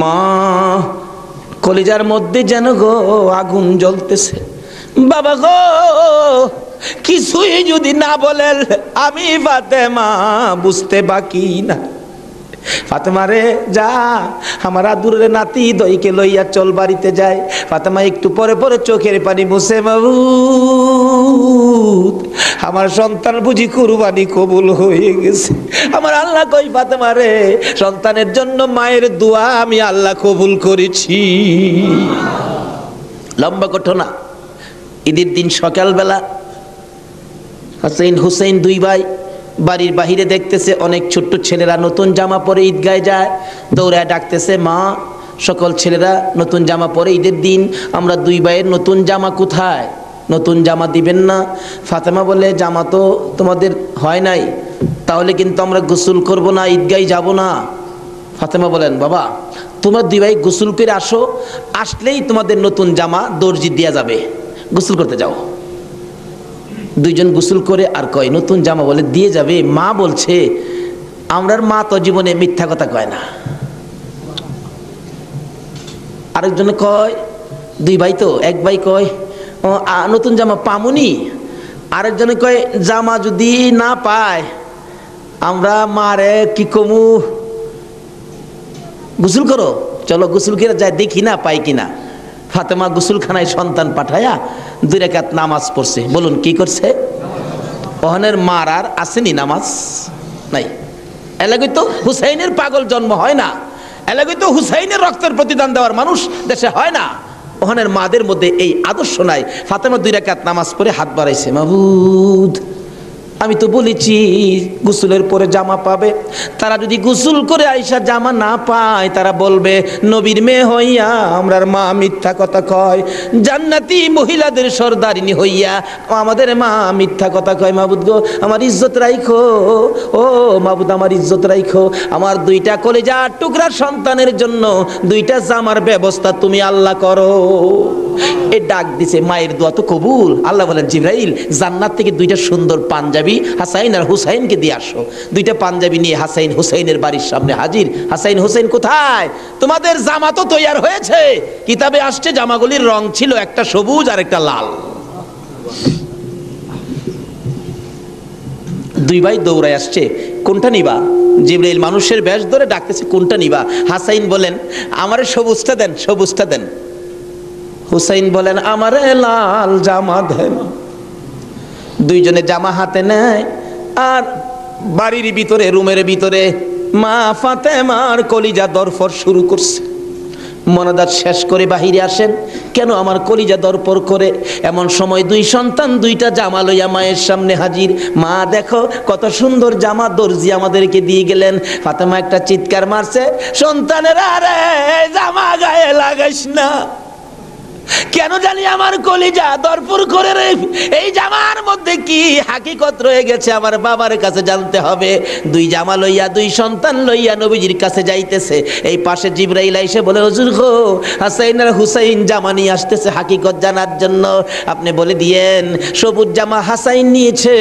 মা কলিজার মধ্যে যেন গো আগুন জ্বলতেছে। বাবা গো কিছুই যদি না বলেন আমি ফাতেমা বুঝতে বাকি না। ফাতেমা রে যা, আমার আদুরের নাতি দইকে লইয়া চল বাড়িতে যায়। ফাতেমা একটু পরে পরে চোখের পানি মুছে, মাবুদ আমার সন্তান বুঝি কুরবানি কবুল হয়ে গেছে। আমার আল্লাহ কই ফাতেমা রে, সন্তানের জন্য মায়ের দোয়া আমি আল্লাহ কবুল করেছি। লম্বা ঘটনা। ঈদের দিন সকালবেলা হাসাইন হুসাইন দুই ভাই বাড়ির বাহিরে দেখতেছে অনেক ছোট্ট ছেলেরা নতুন জামা পরে ঈদগায় যায়, দৌড়ায় ডাকতেছে, মা সকল ছেলেরা নতুন জামা পরে ঈদের দিন আমরা দুই ভাইয়ের নতুন জামা কোথায়, নতুন জামা দিবেন না? ফাতেমা বলে, জামা তো তোমাদের হয় নাই, তাহলে কিন্তু আমরা গোসল করব না, ঈদগায় যাব না। ফাতেমা বলেন, বাবা তোমরা দুই ভাই গোসল করে আসো, আসলেই তোমাদের নতুন জামা দর্জি দেয়া যাবে, গোসল করতে যাও। দুইজন গোসল করে আর কয় নতুন জামা বলে দিয়ে যাবে। মা বলছে, আমরার মা তো জীবনে মিথ্যা কথা কয় না। আরেকজনে কয়, দুই ভাই তো, এক ভাই কয় নতুন জামা পামুনি, আরেকজনে কয় জামা যদি না পায় আমরা মারে কি কমু, গোসল করো, চলো গোসল করে যাই দেখি না পাই কিনা। ফাতেমা গোসলখানায় সন্তান পাঠায়া 2 রাকাত নামাজ পড়ছে। বলুন কি করছে? ওহনের মার আর আসেনি নামাজ নাই। এলাকায় তো হুসাইনের পাগল জন্ম হয় না, এলাকায় তো হুসাইনের রক্তের প্রতিদান দেওয়ার মানুষ দেশে হয় না। ওহনের মাদের মধ্যে এই আদর্শ নাই। ফাতেমা 2 রাকাত নামাজ পড়ে হাত বাড়াইছে, মাবুদ আমি তো বলেছি গোসলের পরে জামা পাবে, তারা যদি গোসল করে আইসা জামা না পায় তারা বলবে নবীর মেয়ে হইয়া আমরার মা মিথ্যা কথা কয়, জান্নাতি মহিলাদের সর্দারিনী হইয়া আমাদের মা মিথ্যা কথা কয়। মাবুদ গো আমার ইজ্জত রাইখো, ও মাবুদ আমার ইজ্জত রাইখো, আমার 2টা কলিজার টুকরা সন্তানের জন্য 2টা জামার ব্যবস্থা তুমি আল্লাহ করো। এ ডাক দিছে, মায়ের দোয়া তো কবুল। আল্লাহ বলেন, জিবরাইল জান্নাত থেকে 2টা সুন্দর পাঞ্জাবি হাসাইন আর হুসাইনকে দিয়ে আসো। 2টা পাঞ্জাবি নিয়ে হাসাইন হুসাইনের বাড়ির সামনে হাজির। হাসাইন হুসাইন কোথায়? তোমাদের জামা তো তৈয়ার হয়েছে। কিতাবে আসছে জামাগুলির রং ছিল একটা সবুজ আর একটা লাল। 2 ভাই দৌড়ায় আসছে, কোনটা নিবা? জিবরাইল মানুষের বেশ ধরে ডাকতেছে, কোনটা নিবা? হাসাইন বলেন, আমারে সবুজটা দেন, সবুজটা দেন। হুসাইন বলেন, আমারে লাল জামা দেন। 2জনে জামা হাতে নেয় আর বাড়ির ভিতরে রুমের ভিতরে মা ফাতেমার কলিজা দরফর শুরু করছে। মনাদার শেষ করে বাহিরে আসেন, কেন আমার কলিজা দরপর করে? এমন সময় 2 সন্তান 2টা জামা লইয়া মায়ের সামনে হাজির। মা দেখো কত সুন্দর জামা দর্জি আমাদেরকে দিয়ে গেলেন। ফাতেমা একটা চিৎকার মারছে, সন্তানেরা রে জামা গায়ে লাগাইস না, কেন জানি আমার কলিজা দরপুর করে রে, এই জামার মধ্যে কি হাকিকত রয়ে গেছে আমার বাবার কাছে জানতে হবে। 2 জামা লইয়া 2 সন্তান লইয়া নবীজির কাছে যাইতেছে। এই পাশে জিবরাইল এসে বলে, হুজুর গো হাসাইন আর হুসাইন জামা নিয়ে আসতেছে হাকিকত জানার জন্য, আপনি বলে দিয়েন সবুজ জামা হাসাইন নিয়েছে।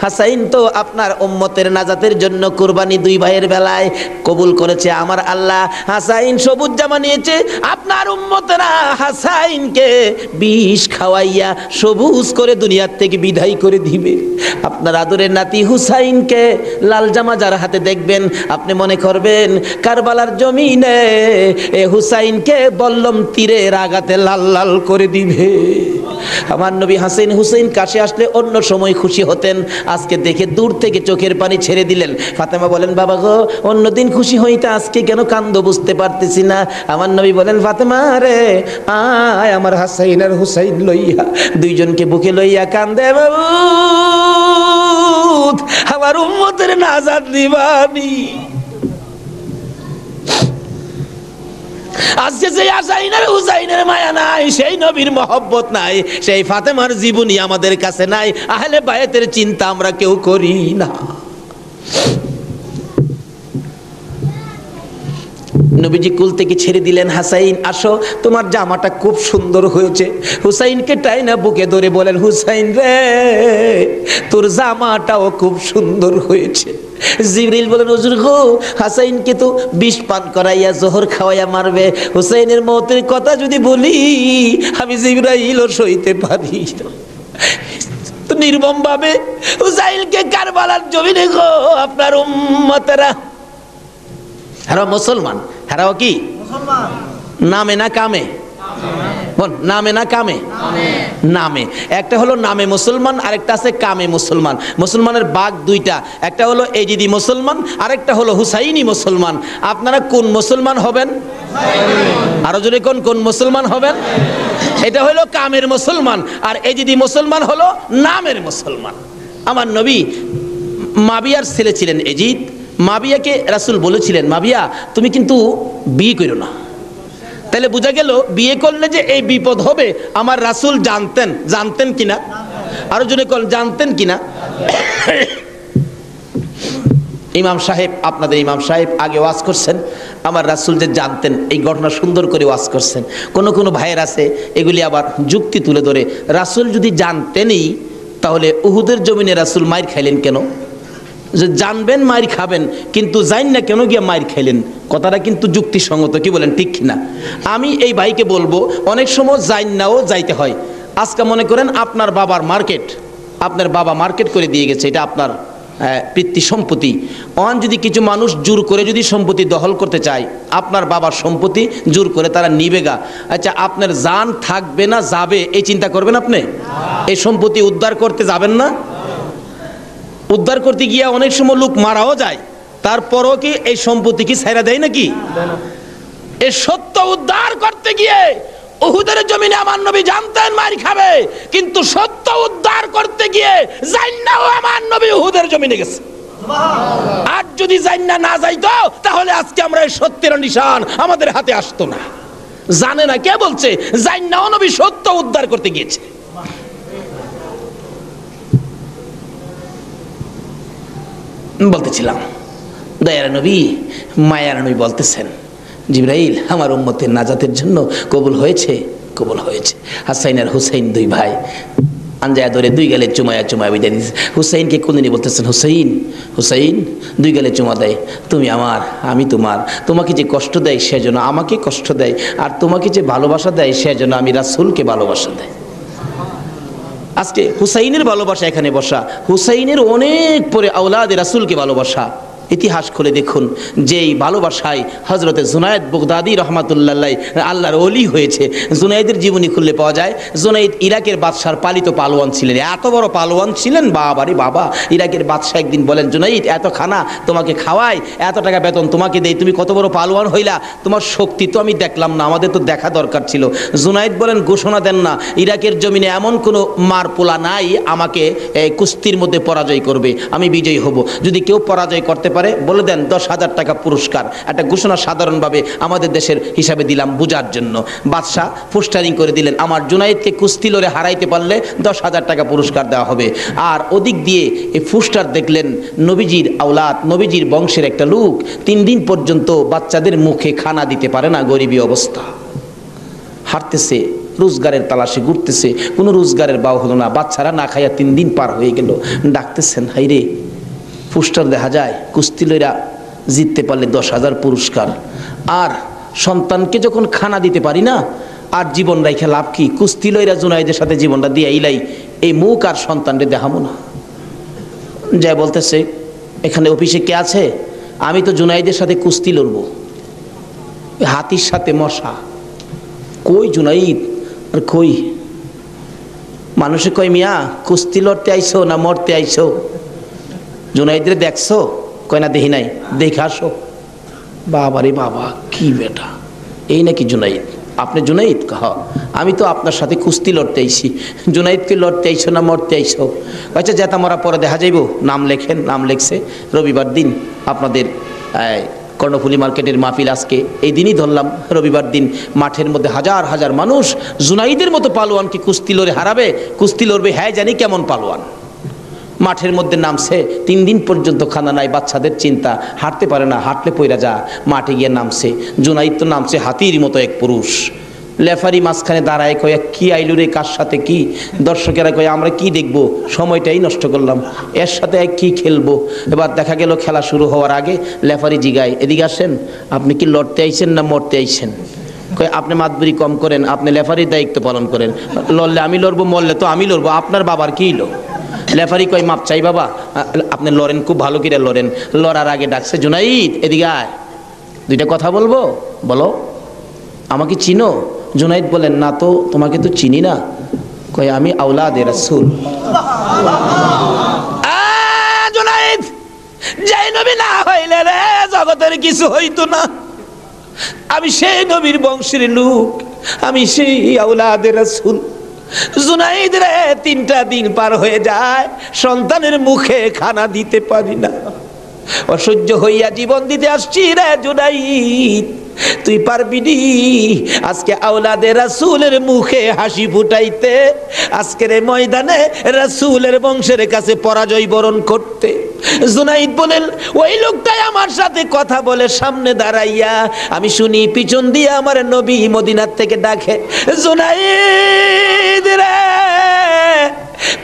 হাসাইন তো আপনার উম্মতের নাজাতের জন্য কুরবানি 2 ভাইয়ের বেলায় কবুল করেছে আমার আল্লাহ। হাসাইন সবুজ জামা নিয়েছে, আপনার উম্মতেরা হাসাইন কে বিষ খাওয়াইয়া সবুজ করে দুনিয়ার থেকে বিদায় করে দিবে। আপনার আদরের নাতি হুসাইনকে লাল জামা যার হাতে দেখবেন আপনি মনে করবেন কারবালার জমিনে এ হুসাইনকে বল্লম তীরের আঘাতে লাল লাল করে দিবে। আমার নবী হাসাইন হুসাইন কাছে আসলে অন্য সময় খুশি হতেন, আজকে দেখে দূর থেকে চোখের পানি ছেড়ে দিলেন। ফাতেমা বলেন, বাবা গো অন্যদিন খুশি হইতে আজকে কেন কান্দো বুঝতে পারতেছি না। আমার নবী বলেন, ফাতেমা রে আয় আমার হাসাইন আর হুসাইন লইয়া। 2জনকে বুকে লইয়া কান্দে, মাবুদ আমার উম্মতের নাজাত দিবানি। আজকে সেই হাসাইন আর হুসাইনের মায়া নাই, সেই নবীর মহব্বত নাই, সেই ফাতেমার জীবনী আমাদের কাছে নাই, আহলে বায়াতের চিন্তা আমরা কেউ করি না। নবীজি কুল থেকে ছেড়ে দিলেন, হাসাইন আসো, তোমার জামাটা খুব সুন্দর হয়েছে। হুসাইনকে টাইনা বুকে ধরে বলেন, হুসাইন রে, তোর জামাটাও খুব সুন্দর হয়েছে। জিবরিল বলেন, হুজুর গো, হাসাইনকে তো বিষ পান করাইয়া জোহর খাওয়াইয়া মারবে, হুসাইনের মৌতের কথা যদি বলি আমি জিবরাইলও সইতে পারি না। তো নির্মম ভাবে হুসাইনকে কারবালার জমিনে গো আপনার উম্মতেরা, হারা মুসলমান, হারাও কি মুসলমান, নামে না কামে? বল, নামে না কামে? নামে। একটা হলো নামে মুসলমান, আরেকটা আছে কামে মুসলমান। মুসলমানের ভাগ দুইটা, একটা হলো এজিদি মুসলমান, আরেকটা হলো হুসাইনি মুসলমান। আপনারা কোন মুসলমান হবেন? আরো জোরে কোন কোন মুসলমান হবেন? এটা হলো কামের মুসলমান, আর এজিদি মুসলমান হলো নামের মুসলমান। আমার নবী মাবিয়ার ছেলে ছিলেন এজিদ। মাবিয়াকে রাসূল বলেছিলেন, মাবিয়া তুমি কিন্তু বিয়ে করো না। তাহলে বোঝা গেল বিয়ে করলে যে এই বিপদ হবে আমার রাসূল জানতেন। জানতেন কিনা? আরো জোরে কোন জানতেন কিনা? ইমাম সাহেব, আপনাদের ইমাম সাহেব আগে ওয়াজ করছেন, আমার রাসূল যে জানতেন এই ঘটনা সুন্দর করে ওয়াজ করছেন। কোন কোন ভাইয়ের আছে এগুলি আবার যুক্তি তুলে ধরে, রাসূল যদি জানতেনই তাহলে উহুদের জমিনে রাসূল মাইর খাইলেন কেন? যে জানবেন মাইর খাবেন, কিন্তু জান না কেন গিয়ে মাইর খাইলেন? কথাটা কিন্তু যুক্তিসঙ্গত, কি বলেন, ঠিক কিনা? আমি এই ভাইকে বলবো, অনেক সময় জান নাও যাইতে হয়। আজকে মনে করেন আপনার বাবার মার্কেট, আপনার বাবা মার্কেট করে দিয়ে গেছে, এটা আপনার পিতৃ সম্পত্তি। অন যদি কিছু মানুষ জোর করে যদি সম্পত্তি দখল করতে চায়, আপনার বাবার সম্পত্তি জোর করে তারা নিবেগা, আচ্ছা আপনার জান থাকবে না যাবে এই চিন্তা করবেন আপনি? এই সম্পত্তি উদ্ধার করতে যাবেন না? উদ্ধার করতে গিয়ে অনেক সময় লোক মারাও যায়, তারপরও কি এই সম্পত্তি কি ছাইরা দেয় নাকি? এই সত্য উদ্ধার করতে গিয়ে উহুদের জমিনে আমার নবী জানতেন মার খাবে, কিন্তু সত্য উদ্ধার করতে গিয়ে জান্নাও আমার নবী উহুদের জমিনে গেছে। আর যদি জান্না না যাইতো তাহলে আজকে আমরা এই সত্যের নিশান আমাদের হাতে আসতো না। জানে না কে বলছে? জান্নাও নবী সত্য উদ্ধার করতে গিয়েছে। বলতেছিলাম দয়ার নবী, মায়ার নবী বলতেছেন, জিবরাইল আমার উম্মতের নাজাতের জন্য কবুল হয়েছে, কবুল হয়েছে। হাসাইন আর হুসাইন দুই ভাই আঞ্জায়া ধরে দুই গালে চুমায়া চুমায়া বিদায় দিয়েছে। হুসাইনকে কোনদিনই বলতেছেন, হুসাইন, হুসাইন, দুই গালে চুমা দেয়, তুমি আমার, আমি তোমার। তোমাকে যে কষ্ট দেয় সেজন্য আমাকে কষ্ট দেয়, আর তোমাকে যে ভালোবাসা দেয় সেজন্য আমি রাসূলকে ভালোবাসা দেয়। আজকে হুসাইনের ভালোবাসা এখানে বসা, হুসাইনের অনেক পরে আওলাদে রাসূলকে ভালোবাসা। ইতিহাস খুলে দেখুন, যেই ভালোবাসায় হযরতে জুনায়েদ বাগদাদী রহমাতুল্লাহ আল্লাহর ওলি হয়েছে। জুনায়েদের জীবনী খুললে পাওয়া যায়, জুনায়েদ ইরাকের বাদশার পালিত পালোয়ান ছিলেন। এত বড় পালোয়ান ছিলেন, বাবারে বাবা। ইরাকের বাদশাহ একদিন বলেন, জুনায়েদ এত খানা তোমাকে খাওয়াই, এত টাকা বেতন তোমাকে দেই, তুমি কত বড় পালোয়ান হইলা, তোমার শক্তি তো আমি দেখলাম না, আমাদের তো দেখা দরকার ছিল। জুনায়েদ বলেন, ঘোষণা দেন না, ইরাকের জমিনে এমন কোনো মারপোলা নাই আমাকে কুস্তির মধ্যে পরাজয় করবে, আমি বিজয়ী হব। যদি কেউ পরাজয় করতে পারে বলে দেন 10,000 টাকা পুরস্কার। একটা ঘোষণা সাধারণভাবে আমাদের দেশের হিসাবে দিলাম বুঝার জন্য। বাদশাহ পোস্টারিং করে দিলেন, আমার জুনায়েদকে কুস্তি লড়ে হারাইতে পারলে 10,000 টাকা পুরস্কার দেওয়া হবে। আর ওদিক দিয়ে এই পোস্টার দেখলেন নবীজির আওলাদ, নবীজির বংশের একটা লোক 3 দিন পর্যন্ত বাচ্চাদের মুখে খানা দিতে পারে না, গরিবী অবস্থা, হাঁটতেছে, রোজগারের তালাশে ঘুরতেছে, কোনো রোজগারের বাও হলো না, বাচ্চারা না খাইয়া 3 দিন পার হয়ে গেল। ডাকতেছেন, হাইরে পোস্টার দেখা যায় কুস্তি লইরা জিততে পারলে 10,000 পুরস্কার, আর সন্তানকে যখন খানা দিতে পারি না, আর জীবন রাইখা লাভ কি? কুস্তি লইরা জুনায়েদের সাথে জীবনটা দিয়ে ইলাই, এই মুখ আর সন্তানরে দেখাবো না। যাই বলতেছে, এখানে অফিসে কে আছে? আমি তো জুনায়েদের সাথে কুস্তি লড়বো, হাতির সাথে মশা। কই জুনায়েদ? আর কই? মানুষে কই, মিয়া কুস্তি লড়তে আইছো না মরতে আইছো? জুনায়েদরে দেখছো? কয় না দেখি নাই। দেখে আসো। বাবারে বাবা, কি বেটা, এই নাকি জুনায়েদ? আপনি জুনায়েদ? কহ, আমি তো আপনার সাথে কুস্তি লড়তে আইছি। জুনায়েদকে লড়তে আইছো না মরতে আইছো? আচ্ছা যেটা মরা পরে দেখা যাইব, নাম লেখেন। নাম লেখছে, রবিবার দিন আপনাদের কর্ণফুলী মার্কেটের মাহফিল আজকে, এই দিনই ধরলাম রবিবার দিন, মাঠের মধ্যে হাজার হাজার মানুষ জুনায়েদের মতো পালোয়ানকে কুস্তি লড়ে হারাবে, কুস্তি লড়বে। হ্যাঁ জানি কেমন পালোয়ান, মাঠের মধ্যে নামছে, 3 দিন পর্যন্ত খানা নাই, বাচ্চাদের চিন্তা, হাঁটতে পারে না, হাঁটলে পয়রা যা। মাঠে গিয়ে নামছে, জুনাইদ তো নামছে হাতির মতো এক পুরুষ। লেফারি মাঝখানে দাঁড়ায়, কয় কি আইলু রে, কার সাথে কি? দর্শকেরা কয় আমরা কি দেখবো, সময়টাই নষ্ট করলাম, এর সাথে কি খেলবো। এবার দেখা গেল খেলা শুরু হওয়ার আগে লেফারি জিগায়, এদিকে আসেন, আপনি কি লড়তে আইছেন না মরতে আইছেন? কয় আপনি মাতবুরি কম করেন, আপনি লেফারির দায়িত্ব পালন করেন, লড়লে আমি লড়বো, মরলে তো আমি লড়বো, আপনার বাবার কি লো? লেফারি কয় মাপ চাই বাবা, আপনি লড়েন, খুব ভালো করে লড়েন। লড়ার আগে ডাকছে, জুনাইদ এদিকে আয়, 2টা কথা বলবো, বলো। আমাকে চিনো? জুনাইদ বলেন না তো, তোমাকে তো চিনি না। কয় আমি আওলাদে রাসূল। জুনাইদ, যেই নবী না হইলে রে জগতের কিছু হইতো না। আমি সেই নবীর বংশের লোক, আমি সেই আওলাদে রাসূল। জুনাইদ রে, 3টা দিন পার হয়ে যায়, সন্তানের মুখে খানা দিতে পারি না, অসহ্য হইয়া জীবন দিতে আসছি রে জুনাইদ। তুই পারবি নি আজকে আওলাদে রাসূলের মুখে হাসি ফুটাইতে, আজকের এই ময়দানে রাসূলের বংশের কাছে পরাজয় বরণ করতে? জুনাইদ বলেন, ওই লোকটাই আমার সাথে কথা বলে সামনে দাঁড়াইয়া, আমি শুনি পিছন দিয়ে আমার নবী মদিনার থেকে ডাকে, জুনাইদ রে,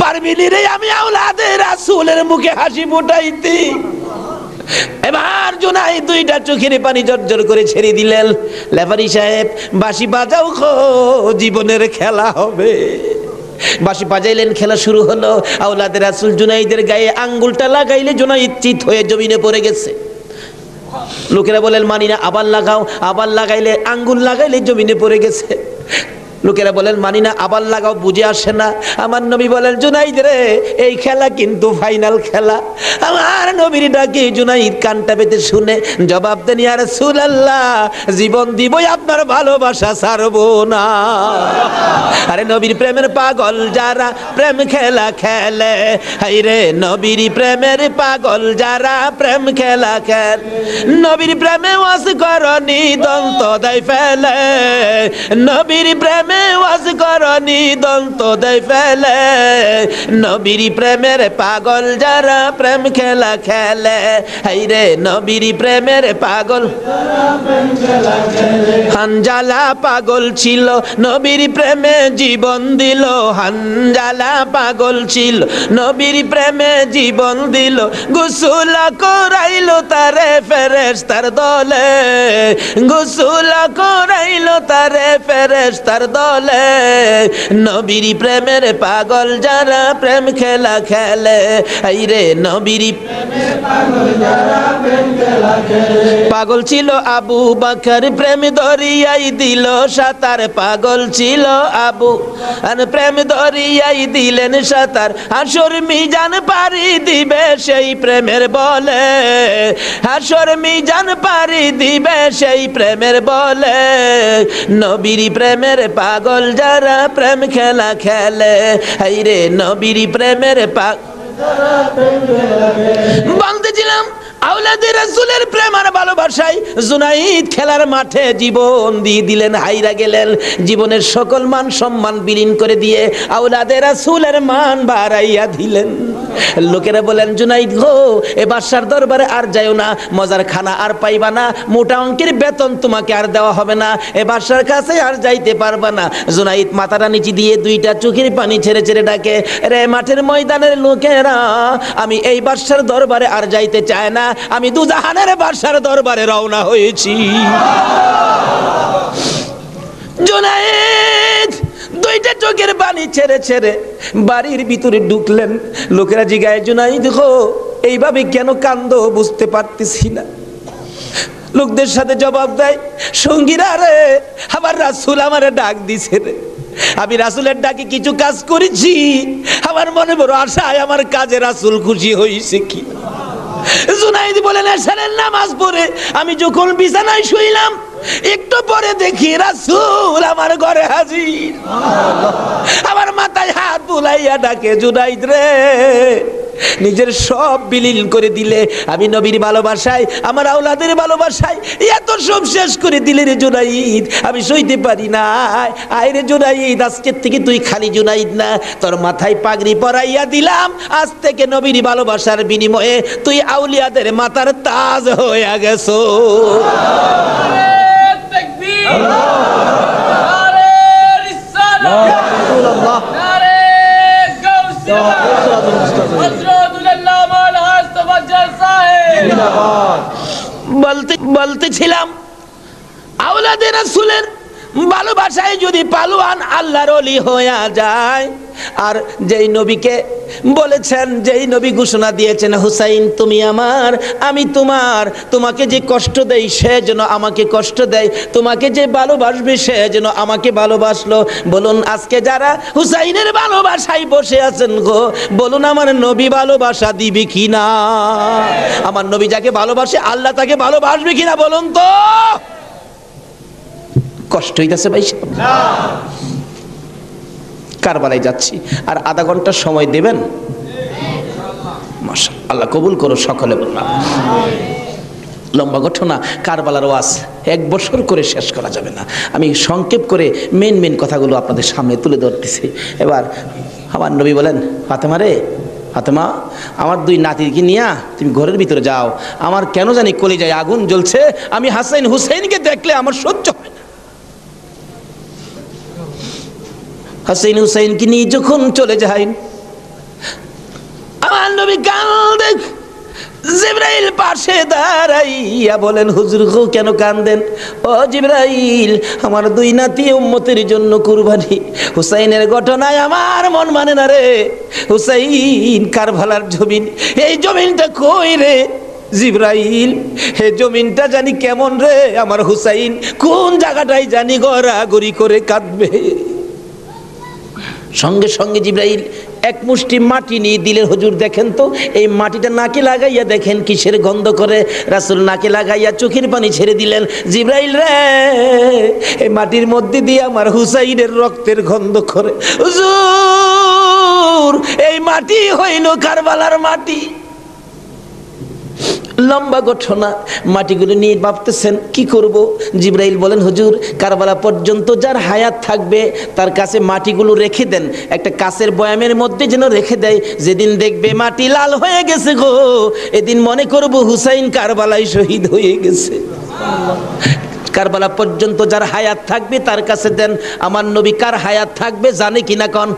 পারবি নি রে আমি আওলাদে রাসূলের মুখে হাসি ফুটাইতে? এবার জুনাইদ 2টা চোখের পানি জর্জর করে ছেড়ে দিলেন। লেফারি সাহেব, বাঁশি বাজাও খো, জীবনের খেলা হবে। বাঁশি বাজাইলেন, খেলা শুরু হলো। আওলাদে রাসূল জুনাইদের গায়ে আঙ্গুলটা লাগাইলে জুনাইদ চিত হয়ে জমিনে পড়ে গেছে। লোকেরা বলেন মানি না, আবার লাগাও, আবার লাগাইলে, আঙ্গুল লাগাইলে জমিনে পড়ে গেছে। লোকেরা বলেন মানি না, আবার লাগাও, বুঝে আসে না। আমার নবী বলেন, জুনাইদ রে, এই খেলা কিন্তু ফাইনাল খেলা। আমার নবীর ডাকে জুনাইদ কানটা পেতে শুনে জবাব দেন, ইয়া রাসূলুল্লাহ, জীবন দিবই, আপনার ভালোবাসা ছাড়বো না। আরে নবীর প্রেমের পাগল যারা প্রেম খেলা খেলে, হাই রে নবীর প্রেমের পাগল যারা প্রেম খেলা খেলে, নবীর প্রেমে ওয়াজ করনি দন্ত দেয় ফেলে, নবীর প্রেমে ওয়াজ করনি দন্ত দেয় ফেলে, নবীর প্রেমের পাগল যারা প্রেম খেলা খেলে, হাই রে নবীর প্রেমের পাগল। হানজালা পাগল ছিল, নবীর প্রেমে জীবন দিল, হানজালা পাগল ছিল, নবীর প্রেমে জীবন দিল, গোসল করাইলো তারে ফেরেশতার দলে, গোসল করাইলো তারে ফেরেশতার দলে, নবীর প্রেমের পাগল যারা প্রেম খেলা খেলে, এই রে নবীর প্রেমের পাগল যারা প্রেম খেলা খেলে। পাগল ছিল আবু বকর, প্রেম দরিয়াই দিল সাঁতার, পাগল ছিল আবু আর প্রেম দরিয়াই দিলেন সাঁতার, হাসর মিজান পারি দিবে সেই প্রেমের বলে, হাসর মিজান পারি দিবে সেই প্রেমের বলে, নবীর প্রেমের পাগল যারা প্রেম খেলা খেলে, এই রে নবীর প্রেমের পাগল। বলতেছিলাম আওলাদে রাসূলের প্রেম আর ভালোবাসায় জুনাইদ খেলার মাঠে জীবন দিয়ে দিলেন, হাইরা গেলেন, জীবনের সকল মান সম্মান বিলীন করে দিয়ে আওলাদে রাসূলের মান বাড়াইয়া দিলেন। লোকেরা বলেন, জুনাইদ গো, এ বাদশার দরবারে আর যাইও না, মজার খানা আর পাইবা না, মোটা অঙ্কের বেতন তোমাকে আর দেওয়া হবে না, এ বাদশার কাছে আর যাইতে পারবা না। জুনাইদ মাথাটা নিচে দিয়ে 2টা চোখের পানি ছেড়ে ছেড়ে ডাকে, রে মাঠের ময়দানের লোকেরা, আমি এই বাদশার দরবারে আর যাইতে চাই না, আমি দুজাহানের বাদশার দরবারে রওনা হয়েছি। জুনাইদ 2টা চোখের পানি ছেড়ে ছেড়ে বাড়ির ভিতরে ঢুকলেন। লোকেরা জিগায়, জুনাইদ গো, এইভাবে কেন কান্দো বুঝতে পারতেছি না। লোকদের সাথে জবাব দেয়, সঙ্গীরা রে, আমার রাসূল আমারে ডাক দিছে রে, আমি রাসূলের ডাকে কিছু কাজ করেছি, আমার মনে বড় আশায় আমার কাজে রাসূল খুশি হয়েছে কি। জুনাইদ বলেন, এশারের নামাজ পড়ে আমি যখন বিছানায় শুইলাম, একটু পরে দেখি রাসূল আমার ঘরে হাজির, আমার মাথায় হাত বুলাইয়া ডাকে, জুনাইদ রে, নিজের সব বিলীন করে দিলে, আমি নবীর ভালোবাসায়, আমার আওলাদের ভালোবাসায় এত সব শেষ করে দিলে রে জুনাইদ, আমি সইতে পারি না। আয় রে জুনাইদ, আজকের থেকে তুই খালি জুনাইদ না, তোর মাথায় পাগড়ি পরাইয়া দিলাম। আজ থেকে নবীর ভালোবাসার বিনিময়ে তুই আউলিয়াদের মাথার তাজ হয়ে গেছো। বলতেছিলাম আওলাদে রাসূলের ভালোবাসায় যদি পালোয়ান আল্লাহর ওলি হয়ে যায়, আর যেই নবীকে বলেছেন, যেই নবী ঘোষণা দিয়েছেন, হুসাইন তুমি আমার, আমি তোমার, তোমাকে যে কষ্ট দেই সে যেন আমাকে কষ্ট দেয়, তোমাকে যে ভালোবাসবে সে যেন আমাকে ভালোবাসলো। বলুন আজকে যারা হুসাইনের ভালোবাসায় বসে আছেন গো, বলুন আমার নবী ভালোবাসা দিবে কিনা? আমার নবী যাকে ভালোবাসে আল্লাহ তাকে ভালোবাসবে কিনা বলুন তো? কষ্ট হইতেছে ভাই, কারবালায় যাচ্ছি, আর আধা ঘন্টা সময় দেবেন? মাশাআল্লাহ, আল্লাহ কবুল করো সকলে বললাম। লম্বা ঘটনা, কারবালার ওয়াজ 1 বছর করে শেষ করা যাবে না। আমি সংক্ষেপ করে মেন কথাগুলো আপনাদের সামনে তুলে ধরতেছি। এবার আমার নবী বলেন, ফাতেমা রে, ফাতেমা আমার 2 নাতিকে নিয়ে তুমি ঘরের ভিতরে যাও, আমার কেন জানি কলিজায় আগুন জ্বলছে, আমি হাসাইন হুসাইনকে দেখলে আমার সহ্য হয় না। হাসাইন হুসাইনকে নিয়ে যখন চলে যাই, আমার নবী কান্দে। জিবরাইল পাশে দাঁড়াইয়া বলেন, হুজুর গো কেন কান্দেন? ও জিবরাইল, আমার 2 নাতি উম্মতের জন্য কুরবানি। হুসাইনের ঘটনায় আমার মন মানে না রে। হুসাইন কারবালার জমিন, এই জমিনটা কই রে জিবরাইল? হে জমিনটা জানি কেমন রে, আমার হুসাইন কোন জায়গাটাই জানি গড়াগড়ি করে কাঁদবে। সঙ্গে সঙ্গে জিবরাইল 1 মুষ্টি মাটি নিয়ে দিলেন। হুজুর দেখেন তো, এই মাটিটা নাকে লাগাইয়া দেখেন কিসের গন্ধ করে। রাসূল নাকে লাগাইয়া চোখের পানি ছেড়ে দিলেন। জিবরাইল রে, এই মাটির মধ্যে দিয়ে আমার হুসাইনের রক্তের গন্ধ করে। হুজুর এই মাটি হইল কারবালার মাটি। লম্বা ঘটনা, মাটিগুলো নিয়ে ভাবতেছেন কি করব। জিবরাইল বলেন, হুজুর কারবালা পর্যন্ত যার হায়াত থাকবে তার কাছে মাটিগুলো রেখে দেন, একটা কাচের বয়ামের মধ্যে যেন রেখে দেয়। যেদিন দেখবে মাটি লাল হয়ে গেছে গো, এদিন মনে করব হুসাইন কারবালায় শহীদ হয়ে গেছে। কারবালা পর্যন্ত যার হায়াত থাকবে তার কাছে দেন। আমার নবী কার হায়াত থাকবে জানে কিনা কোন?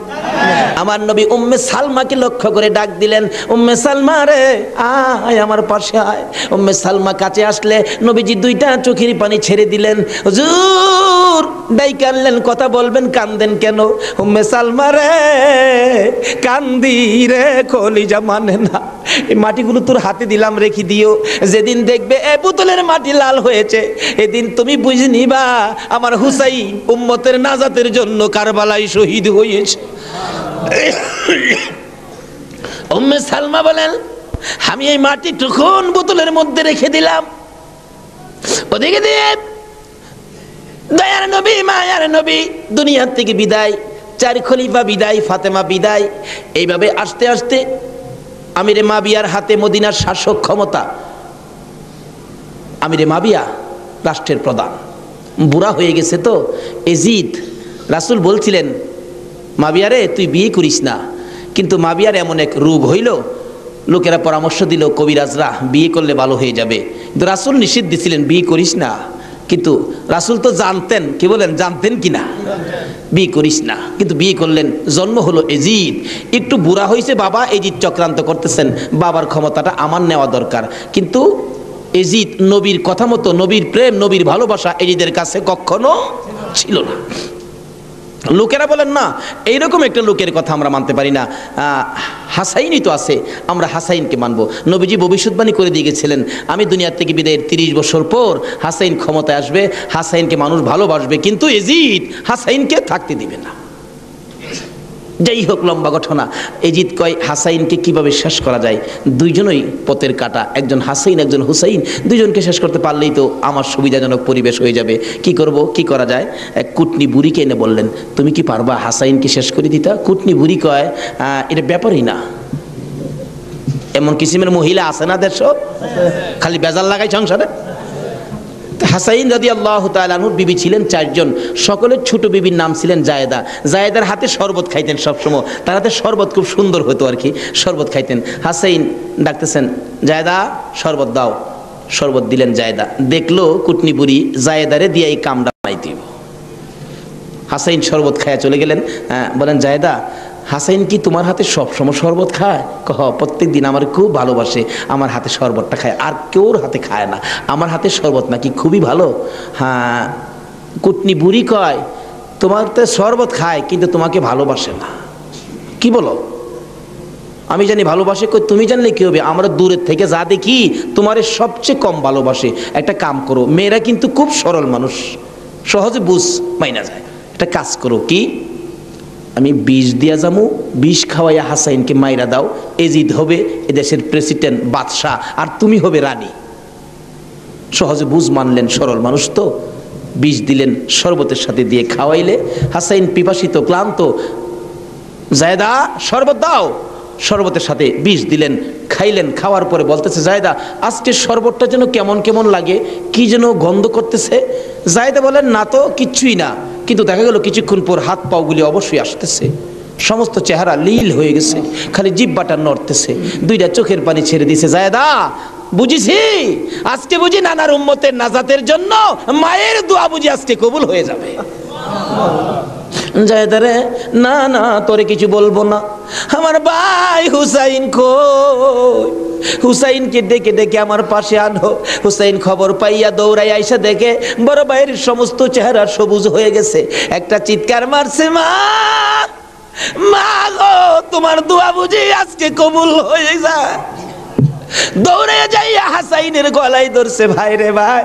আমার নবী উম্মে সালমাকে লক্ষ্য করে ডাক দিলেন, উম্মে সালমা রে আয় আমার পাশে আয়। উম্মে সালমা কাছে আসলে নবীজি 2টা চোখের পানি ছেড়ে দিলেন। হুজুর ডাইকা আনলেন, কথা বলবেন, কান্দেন কেন? উম্মে সালমা রে কান্দি রে, কলিজা মানে না, এই মাটিগুলো তোর হাতে দিলাম, রেখে দিও। যেদিন দেখবে এ বোতলের মাটি লাল হয়েছে, এদিন তুমি বুঝে নিবা আমার হুসাইন উম্মতের নাজাতের জন্য কারবালায় শহীদ হয়েছে। উম্মে সালমা বলেন, আমি এই মাটি তখন বোতলের মধ্যে রেখে দিলাম। ওদিকে দিয়ে দয়ার নবী মায়ার নবী দুনিয়ার থেকে বিদায়, 4 খলিফা বিদায়, ফাতেমা বিদায়। এইভাবে আস্তে আস্তে আমিরে মাবিয়ার হাতে মদিনার শাসক ক্ষমতা। আমিরে মাবিয়া রাষ্ট্রের প্রধান, বুড়া হয়ে গেছে তো এজিদ। রাসূল বলছিলেন, মাবিয়ারে তুই বিয়ে করিস না, কিন্তু মাবিয়ার এমন এক রোগ হইল, লোকেরা পরামর্শ দিল কবিরাজরা বিয়ে করলে ভালো হয়ে যাবে, কিন্তু রাসূল নিষেধ দিছিলেন বিয়ে করিস না। কিন্তু রাসূল তো জানতেন, কি বলেন, জানতেন কিনা বিয়ে করিস না, কিন্তু বিয়ে করলেন। জন্ম হলো এজিদ। একটু বুড়া হয়েছে বাবা, এজিদ চক্রান্ত করতেছেন, বাবার ক্ষমতাটা আমার নেওয়া দরকার। কিন্তু এজিদ নবীর কথা মতো, নবীর প্রেম, নবীর ভালোবাসা এজিদের কাছে কখনো ছিল না। লোকেরা বলেন না, এইরকম একটা লোকের কথা আমরা মানতে পারি না, হাসাইনই তো আছে, আমরা হাসাইনকে মানব। নবীজি ভবিষ্যৎবাণী করে দিয়ে গেছিলেন, আমি দুনিয়ার থেকে বিদায়ের 30 বছর পর হাসাইন ক্ষমতায় আসবে, হাসাইনকে মানুষ ভালোবাসবে, কিন্তু এজিদ হাসাইনকে থাকতে দিবে না। যাই হোক, লম্বা ঘটনা। এজিদ কয় হাসাইনকে কিভাবে শেষ করা যায়, 2জনই পথের কাটা, একজন হাসাইন একজন হুসাইন, 2জনকে শেষ করতে পারলেই তো আমার সুবিধাজনক পরিবেশ হয়ে যাবে। কি করব, কি করা যায়? এক কুটনি বুড়িকে এনে বললেন, তুমি কি পারবা হাসাইনকে শেষ করে দিতা? কুটনি বুড়ি কয়, এটা ব্যাপারই না, এমন কিসিমের মহিলা আছে না দেশ, খালি বেজাল লাগাই সংসারে। হাসাইন রাদিয়াল্লাহু তাআলা আনহুর বিবি ছিলেন 4 জন, সকলের ছোট বিবির নাম ছিলেন জায়েদা। জায়েদার হাতে শরবত খাইতেন সবসময়, তার হাতে শরবত খুব সুন্দর হতো আর কি, শরবত খাইতেন। হাসাইন ডাকতেছেন, জায়েদা শরবত দাও। শরবত দিলেন জায়েদা, দেখলো কুটনি বুড়ি জায়েদারে দিয়ে এই কামটা বানাইতে। হাসাইন শরবত খায়া চলে গেলেন। বলেন, জায়েদা হাসাইন কি তোমার হাতে সবসময় শরবত খায়? প্রত্যেক দিন আমার খুব ভালোবাসে, আমার হাতে শরবতটা খায়, আর কেউর হাতে খায় না, আমার হাতে শরবত নাকি খুবই ভালো। হ্যাঁ, কুটনি বুড়ি কয়, তোমার তো শরবত খায় কিন্তু তোমাকে ভালোবাসে না। কি বলো? আমি জানি ভালোবাসে। কই, তুমি জানলে কি হবে, আমরা দূরের থেকে যা দেখি তোমারে সবচেয়ে কম ভালোবাসে। একটা কাম করো, মেয়েরা কিন্তু খুব সরল মানুষ, সহজে বুঝ মাইনা যায়। একটা কাজ করো, কি, আমি বিষ দিয়া যামু, বিষ খাওয়াইয়া হাসাইনকে মাইরা দাও, এজিদ হবে এদেশের প্রেসিডেন্ট বাদশাহ, আর তুমি হবে রানী। সহজে বুঝ মানলেন, সরল মানুষ তো। বিষ দিলেন, শরবতের সাথে দিয়ে খাওয়াইলে হাসাইন পিপাসিত ক্লান্ত, জায়েদা শরবত দাও। শরবতের সাথে বিষ দিলেন, খাইলেন। খাওয়ার পরে বলতেছে, জায়েদা আজকে শরবতটা যেন কেমন কেমন লাগে, কি যেন গন্ধ করতেছে। জায়েদা বলেন, না তো কিচ্ছুই না, কিন্তু দেখা গেল কিছুক্ষণ পর হাত পাগুলি অবশ্যই আসতেছে, সমস্ত চেহারা লীল হয়ে গেছে, খালি জিহ্বাটা নড়তেছে, 2টা চোখের পানি ছেড়ে দিছে। জায়েদা বুঝিছি, আজকে বুঝি নানার উম্মতের নাজাতের জন্য মায়ের দোয়া বুঝি আজকে কবুল হয়ে যাবে। জায়েদারে, না না তোরে কিছু বলবো না, আমার ভাই হুসাইন কই? হুসাইনকে ডেকে ডেকে আমার পাশে আনো। হুসাইন খবর পাইয়া দৌড়াই আইসা দেখে বড় ভাইয়ের সমস্ত চেহারা সবুজ হয়ে গেছে। একটা চিৎকার মারছে, মা মা গো, তোমার দোয়া বুঝি আজকে কবুল হয়ে যায়। দৌড়ে যাইয়া হাসাইনের গলায় ধরছে, ভাই রে ভাই,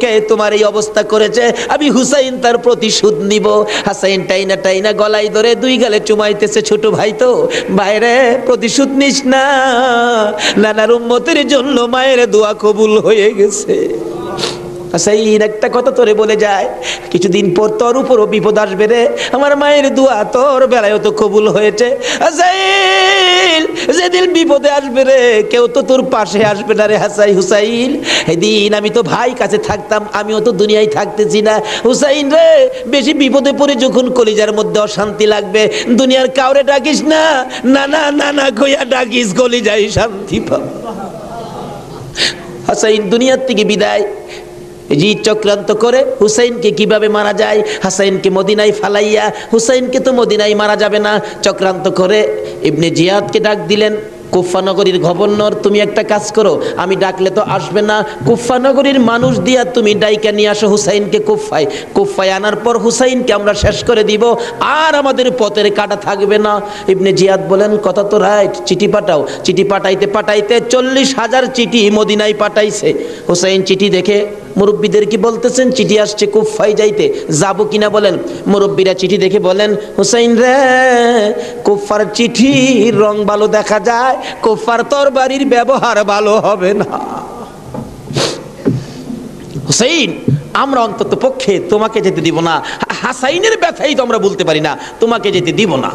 কে তোমার এই অবস্থা করেছে? আমি হুসাইন তার প্রতিশোধ নিব। হাসাইন টাইনা টাইনা গলায় ধরে 2 গালে চুমাইতেছে, ছোট ভাই তো, ভাইরে প্রতিশোধ নিস না, নানার উম্মতের জন্য মায়ের দোয়া কবুল হয়ে গেছে। হাসাইন একটা কথা তোরে বলে যায়, কিছুদিন পর তোর উপরও বিপদ আসবে রে, আমার মায়ের দোয়া তোর বেলায়ও তো কবুল হয়েছে। হাসাইন যেদিন বিপদে আসবে রে, কেউ তো তোর পাশে আসবে না রে হুসাইন। এদিন আমি তো ভাই কাছে থাকতাম, আমিও তো দুনিয়ায় থাকতেছি না। হুসাইন রে, বেশি বিপদে পড়ে যখন কলিজার মধ্যে অশান্তি লাগবে, দুনিয়ার কাউরে ডাকিস না, নানা নানা কইয়া ডাকিস, কলিজায় শান্তি পাব। হাসাইন দুনিয়ার থেকে বিদায়। জিদ চক্রান্ত করে হুসাইনকে কিভাবে মারা যায়, হাসাইনকে মদিনায় ফালাইয়া, হুসাইনকে তো মদিনায় মারা যাবে না, চক্রান্ত করে ইবনে জিয়াদকে ডাক দিলেন। কুফা নগরীর গভর্নর, তুমি একটা কাজ করো, আমি ডাকলে তো আসবে না, কুফা নগরীর মানুষ দিয়া তুমি ডাইকা নিয়ে আসো হুসাইনকে কুফায়। কুফায় আনার পর হুসাইনকে আমরা শেষ করে দিব, আর আমাদের পথের কাটা থাকবে না। ইবনে জিয়াদ বলেন, কথা তো রাইট, চিঠি পাঠাও। চিঠি পাঠাইতে পাঠাইতে 40,000 চিঠি মদিনায় পাঠাইছে। হুসাইন চিঠি দেখে মুরব্বীদের কি বলতেছেন, চিঠি আসছে কুফায় যাইতে, যাব কিনা বলেন। মুরব্বীরা চিঠি দেখে বলেন, হুসাইন রে, কুফার চিঠির রং ভালো দেখা যায়, কুফার তরবারির ব্যবহার ভালো হবে না। হুসাইন, আমরা অন্তত পক্ষে তোমাকে যেতে দিব না, হাসাইনের ব্যথাই তো আমরা বলতে পারি না, তোমাকে যেতে দিব না।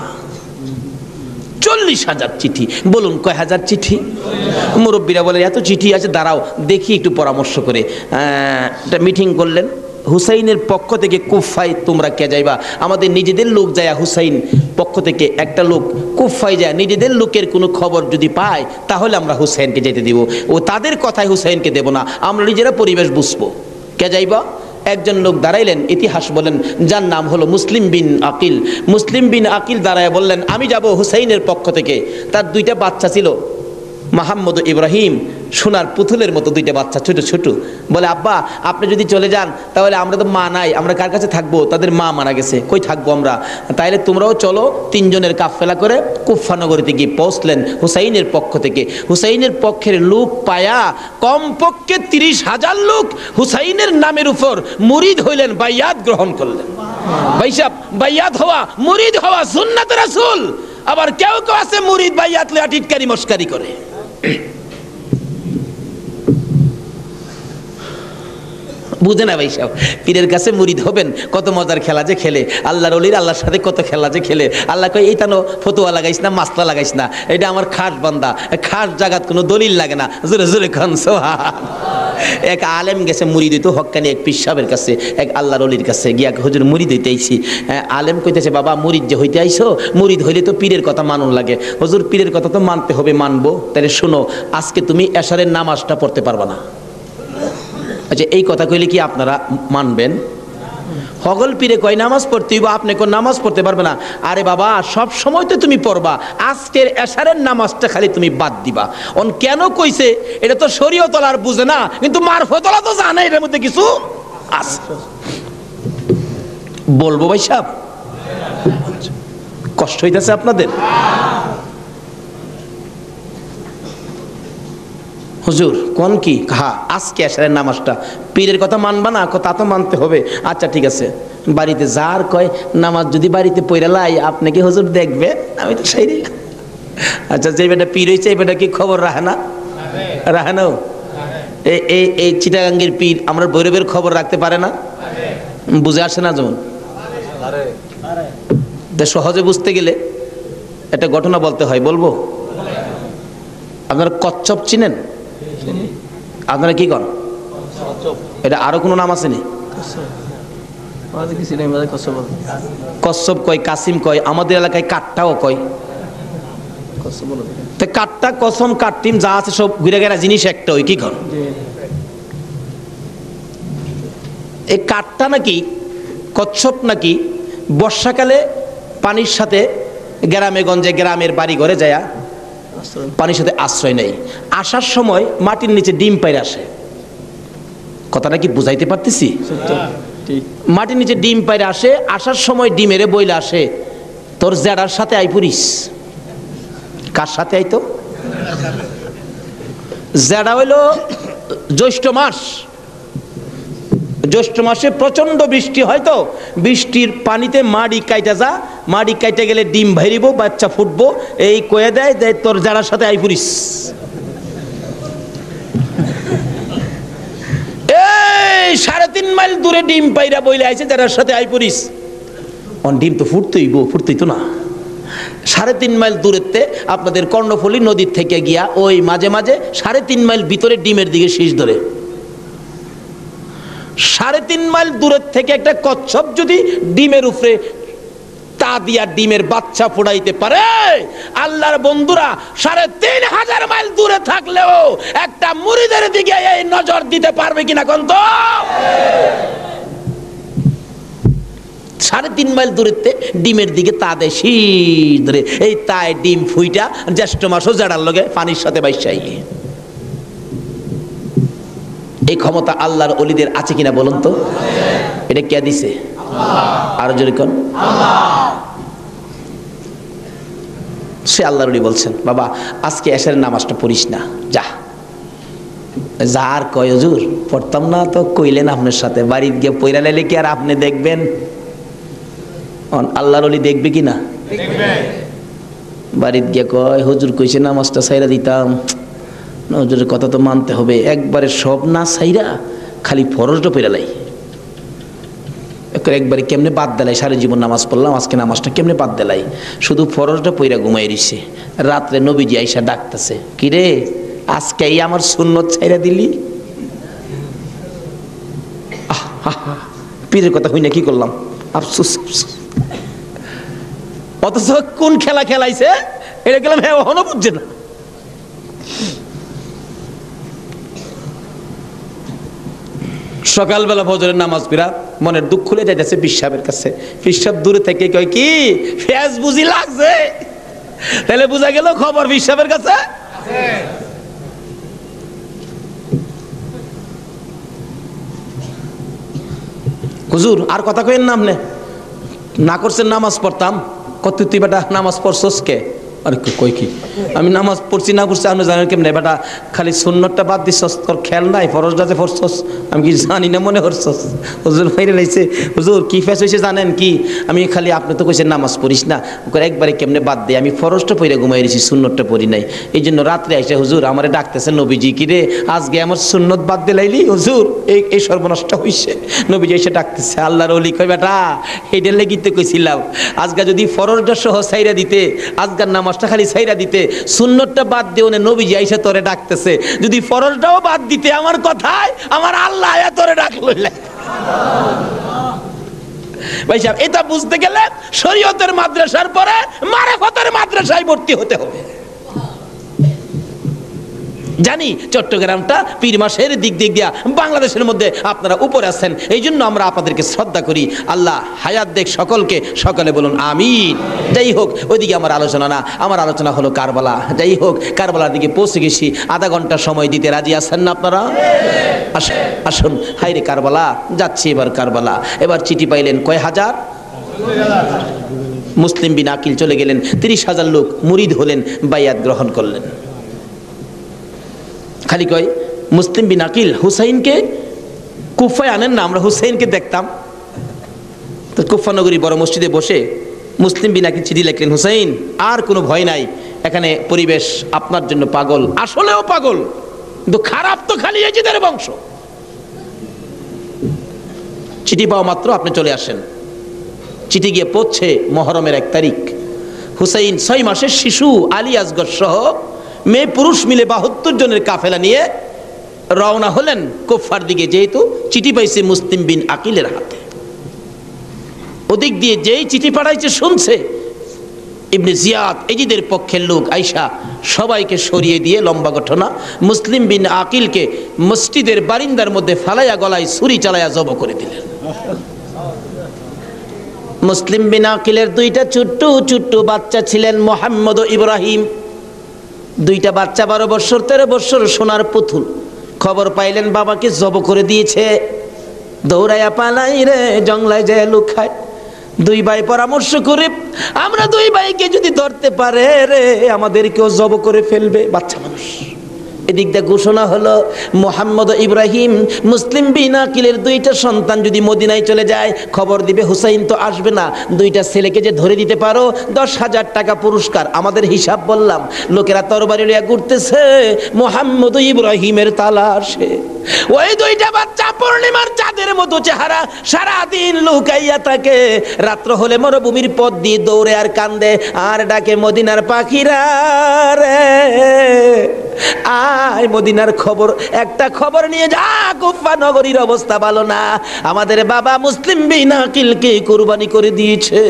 40,000 চিঠি, বলুন কয় হাজার চিঠি? মুরব্বীরা বলে, এত চিঠি আছে, দাঁড়াও দেখি একটু পরামর্শ করে। একটা মিটিং করলেন, হুসাইনের পক্ষ থেকে কুফায় তোমরা কে যাইবা? আমাদের নিজেদের লোক যায়। হুসাইন পক্ষ থেকে একটা লোক কুফায় যায়, নিজেদের লোকের কোনো খবর যদি পায় তাহলে আমরা হুসাইনকে যেতে দিব, ও তাদের কথায় হুসাইনকে দেব না, আমরা নিজেরা পরিবেশ বুঝবো। কে যাইবা? একজন লোক দাঁড়াইলেন, ইতিহাস বলেন, যার নাম হলো মুসলিম বিন আকিল। মুসলিম বিন আকিল দাঁড়ায় বললেন, আমি যাব হুসাইনের পক্ষ থেকে। তার 2টা বাচ্চা ছিল, মোহাম্মদ ইব্রাহিম, সোনার পুতুলের মতো 2টা বাচ্চা, ছোট ছোট। বলে, আব্বা আপনি যদি চলে যান তাহলে আমরা তো মা নাই, আমরা কার কাছে থাকবো? তাদের মা মারা গেছে, কই থাকবো আমরা? তাইলে তোমরাও চলো। 3 জনের কাফেলা করে কুফা নগরীতে গিয়ে পৌঁছলেন হুসাইনের পক্ষ থেকে। হুসাইনের পক্ষের লোক পায়া কমপক্ষে 30,000 লোক হুসাইনের নামের উপর মুরিদ হইলেন, বাইয়াত গ্রহণ করলেন। ভাই সাহেব, বাইয়াত হওয়া, মুরিদ হওয়া সুন্নাত রাসূল। আবার কেউ কেউ আছে মুরিদ বাইয়াত লয়া টিটকারি মস্কারি করে। বুঝে না ভাই সাহেব, পীরের কাছে মুরিদ হবেন, কত মজার খেলা যে খেলে, আল্লাহর ওলির আল্লাহর সাথে কত খেলা যে খেলে। আল্লাহ কয় এইটা নো ফতুয়া লাগাইস না, মাসলা লাগাইস না, এটা আমার খাস বান্দা, খাস জায়গাত কোনো দলিল লাগে না। জোরে জোরে খান সোহা। এক আলেম গেছে মুরিদ হইতো হক্কানি এক পীর সাহেবের কাছে, এক আল্লাহর ওলির কাছে গিয়া, হুজুর মুরিদ হইতে আইছি। আলেম কইতেছে, বাবা মুরিদ যে হইতে আইছো, মুরিদ হইলে তো পীরের কথা মানুন লাগে। হুজুর পীরের কথা তো মানতে হবে, মানবো, তাহলে শোনো, আজকে তুমি এশারের নামাজটা পড়তে পারবা না। আচ্ছা, এই কথা কইলে কি আপনারা মানবেন? হগল পীরে কয় নামাজ পড়তে হইব, আপনি কোন নামাজ পড়তে পারবে না। আরে বাবা, সব সময় তো তুমি পড়বা, আজকের এশারের নামাজটা খালি তুমি বাদ দিবা। অন কেন কইছে এটা তো শরীয়ত আর বুঝে না, কিন্তু মারফতলা তো জানে এটার মধ্যে কিছু আছে। বলবো ভাই সাহেব, কষ্ট হইতেছে আপনাদের? হুজুর কোন কি? হ্যাঁ, আজকে এশারের নামাজটা পীরের কথা মানবা না? তা তো মানতে হবে। আচ্ছা ঠিক আছে, বাড়িতে যার কয় নামাজ যদি বাড়িতে পড়ে লাই, আপনি কি হুজুর দেখবে? আমি তো সেই। আচ্ছা, যে বেটা পীর হয়েছে এই বেটা কি খবর রাখে না? রাখে না? এই চিটাগাঙ্গের পীর আমরা ভৈরবের খবর রাখতে পারে না? বুঝে আসে না? যেমন সহজে বুঝতে গেলে একটা ঘটনা বলতে হয়, বলবো? আপনারা কচ্ছপ চিনেন? আপনারা কি করেন? এটা আরো কোনো নাম আছে নি? কচ্ছপ কয়, কাসিম কয়, আমাদের এলাকায় কাট্টাও কয়। কাট্টা, কসম, কাট্টিম যা আছে সব ঘুরে গেরা জিনিস একটা, ওই কি কর? এই কাট্টা নাকি কচ্ছপ নাকি বর্ষাকালে পানির সাথে গ্রামে গঞ্জে গ্রামের বাড়ি ঘরে যায় পানির সাথে আশ্রয় নেই, আসার সময় মাটির নিচে ডিম পাইরে আসে। কথাটা কি বুঝাইতে পারতেছি? মাটির নিচে ডিম পাইরে আসে, আসার সময় ডিমেরে বইলে আসে, তোর জেডার সাথে আইপুরিস। কার সাথে আইতো? জেডা হইল জ্যৈষ্ঠ মাস। জ্যৈষ্ঠ মাসে প্রচন্ড বৃষ্টি হয়, তো বৃষ্টির পানিতে মাড়ি কাইটা যা, মাড়ি কাইটে গেলে ডিম ভাইরিব, বাচ্চা ফুটবো, এই কয়ে দেয় যে তোর যারা সাথে আইপুরিস। এই 3.5 মাইল দূরে ডিম পাইরা বইলে আইছে যারার সাথে আইপুরিস। ডিম তো ফুটতেই তো না। 3.5 মাইল দূরেতে আপনাদের কর্ণফুলী নদীর থেকে গিয়া ওই মাঝে মাঝে 3.5 মাইল ভিতরে ডিমের দিকে শীষ ধরে। 3.5 মাইল দূরের থেকে একটা কচ্ছপ যদি ডিমের উপরে তা দিয়া ডিমের বাচ্চা ফোড়াইতে পারে, আল্লাহর বন্ধুরা 3,500 মাইল দূরে থাকলেও একটা মুরিদের দিকে এই নজর দিতে পারবে কিনা কোন? তো 3.5 মাইল দূরেতে ডিমের দিকে তা দেয় শীষ ধরে, এই তাই ডিম ফুইটা জ্যৈষ্ঠ মাসও জাড়ার লগে পানির সাথে বাইসাই। এই ক্ষমতা আল্লাহর ওলিদের আছে কিনা বলুন তো? এটা কে দিছে? আরো জোরে কোন? সে আল্লাহর ওলি বলছেন, বাবা আজকে এশারের নামাজটা পড়িস না, যা। যার কয় হুজুর পড়তাম না, তো কইলেন আপনার সাথে, বাড়িতে গিয়ে পয়রা লাইলে কি আর আপনি দেখবেন? আল্লাহর ওলি দেখবে কি না? বাড়িতে গিয়ে কয় হুজুর কইছে নামাজটা ছাইরা দিতাম, হুজুরের কথা তো মানতে হবে, একবারে সব না ছাইরা খালি ফরজটা পয়রা লাই। একবারে কেমনে বাদ দিলাই, সারা জীবন নামাজ পড়লাম, আজকে নামাজটা কেমনে বাদ দিলাই, শুধু ফরজটা পয়রা ঘুমাই রইছে। রাত্রে নবীজি আইসা ডাকতেছে, কিরে আজকে এই আমার সুন্নত ছাইরা দিলি? পীরের কথা হই না, কি করলাম, আফসোস। অথচ কোন খেলা খেলাইছে এটা গেলাম, হ্যাঁ এখনো বুঝছে না। সকালবেলা ফজরের নামাজ পড়া মনের দুঃখ খুলে যাইতেছে পিসাবের কাছে। পিসাব দূরে থেকে কয়, কি ফেস বুঝি লাগছে? তাহলে বুঝা গেল খবর পিসাবের কাছে। হুজুর আর কথা কইেন না, আপনি না করছেন নামাজ পড়তাম, কত তুই বেটা নামাজ পড়ছস কে? আরে কই কি আমি নামাজ পড়ছি না পড়ছি আপনি জানেন কেমনে বেটা খালি সুন্নতটা বাদ দিছস তোর খেয়াল নাই ফরজটা যে পড়ছস আমি কি জানি না মনে করছস হুজুর ফাইরে লাইছে হুজুর কি ফেস হইছে জানেন কি আমি খালি আপনি তো কইছেন নামাজ পড়িস না ওকে একবারে কেমনে বাদ দেই আমি ফরজটা পড়ে ঘুমাই রইছি সুন্নতটা পড়ি নাই এই জন্য রাত্রে আইসা হুজুর আমারে ডাকতেছেন নবীজি কি রে আজকে আমার সুন্নত বাদ দিলাইলি হুজুর এই সর্বনষ্ট হইছে নবীজি এসে ডাকতেছে আল্লাহর ওলি কই বেটা এইটার লেগিতে কইছিলাম আজকে যদি ফরজটা সহ ছাইরা দিতে আজকের নামাজটা খালি ছাইরা দিতে সুন্নতটা বাদ দিও না নবীজি আইসা তোরে ডাকতেছে যদি ফরজটাও বাদ দিতে আমার কথায় আমার আল্লাহ আয়া তোরে ডাকলো ভাই সাহেব এটা বুঝতে গেলে শরীয়তের মাদ্রাসার পরে মারিফতের মাদ্রাসায় ভর্তি হতে হবে জানি চট্টগ্রামটা পীর মাসের দিক দিয়া বাংলাদেশের মধ্যে আপনারা উপরে আছেন এই জন্য আমরা আপনাদেরকে শ্রদ্ধা করি আল্লাহ হায়াত দেখ সকলকে সকলে বলুন আমিন যাই হোক ওইদিকে আমার আলোচনা না আমার আলোচনা হলো কারবালা যাই হোক কারবালার দিকে পৌঁছে গেছি আধা ঘন্টা সময় দিতে রাজি আছেন না আপনারা আসুন হাইরে কারবালা যাচ্ছি এবার কারবালা এবার চিঠি পাইলেন কয় হাজার মুসলিম বিন আকিল চলে গেলেন 30,000 লোক মুরিদ হলেন বাইয়াত গ্রহণ করলেন খালি কয় মুসলিম বিন আকিল হুসাইনকে কুফায় আনেন না আমরা হুসাইনকে দেখতাম তো কুফা নগরী বড় মসজিদে বসে মুসলিম বিন আকিল চিঠি লিখলেন হুসাইন আর কোনো ভয় নাই এখানে পরিবেশ আপনার জন্য পাগল আসলেও পাগল কিন্তু খারাপ তো খালি এজিদের বংশ চিঠি পাওয়া মাত্র আপনি চলে আসেন চিঠি গিয়ে পৌঁছে মহরমের 1 তারিখ হুসাইন 6 মাসের শিশু আলী আসগর সহ মেয়ে পুরুষ মিলে 72 জনের কাফেলা নিয়ে রওনা হলেন কুফার দিকে যেহেতু চিঠি পাইছে মুসলিম বিন আকিলের হাতে ওদিক দিয়ে যেই চিঠি পাঠাইছে শুনছে ইবনে জিয়াদ এজিদের পক্ষের লোক আইসা সবাইকে সরিয়ে দিয়ে লম্বা ঘটনা মুসলিম বিন আকিলকে মসজিদের বারিন্দার মধ্যে ফালাইয়া গলায় ছুরি চালাইয়া জব করে দিলেন মুসলিম বিন আকিলের 2টা ছোট্ট ছোট্ট বাচ্চা ছিলেন মোহাম্মদ ও ইব্রাহিম 2টা বাচ্চা 12 বছর 13 বছর সোনার পুতুল খবর পাইলেন বাবাকে জব করে দিয়েছে দৌড়াইয়া পালাই রে জঙ্গলায় যায় লুকায় 2 ভাই পরামর্শ করে আমরা 2 ভাইকে যদি ধরতে পারে রে আমাদেরকেও জব করে ফেলবে বাচ্চা মানুষ এদিক দিয়ে ঘোষণা হলো মোহাম্মদ ইব্রাহিম মুসলিম বিন আকিলের 2টা সন্তান যদি মদিনায় চলে যায় খবর দিবে হুসাইন তো আসবে না 2টা ছেলেকে যে ধরে দিতে পারো 10,000 টাকা পুরস্কার আমাদের হিসাব বললাম লোকেরা তরবারি লইয়া ঘুরতেছে মোহাম্মদ ইব্রাহিমের তালাশে ওই 2টা বাচ্চা পূর্ণিমার চাঁদের মতো চেহারা সারাদিন লুকাইয়া থাকে রাত্র হলে মরুভূমির পথ দিয়ে দৌড়ে আর কান্দে আর ডাকে মদিনার পাখিরা রে আয় মদিনার খবর একটা খবর নিয়ে যা কুফা নগরীর অবস্থা ভালো না আমাদের বাবা মুসলিম বিন আকিলকে কুরবানি করে দিয়েছে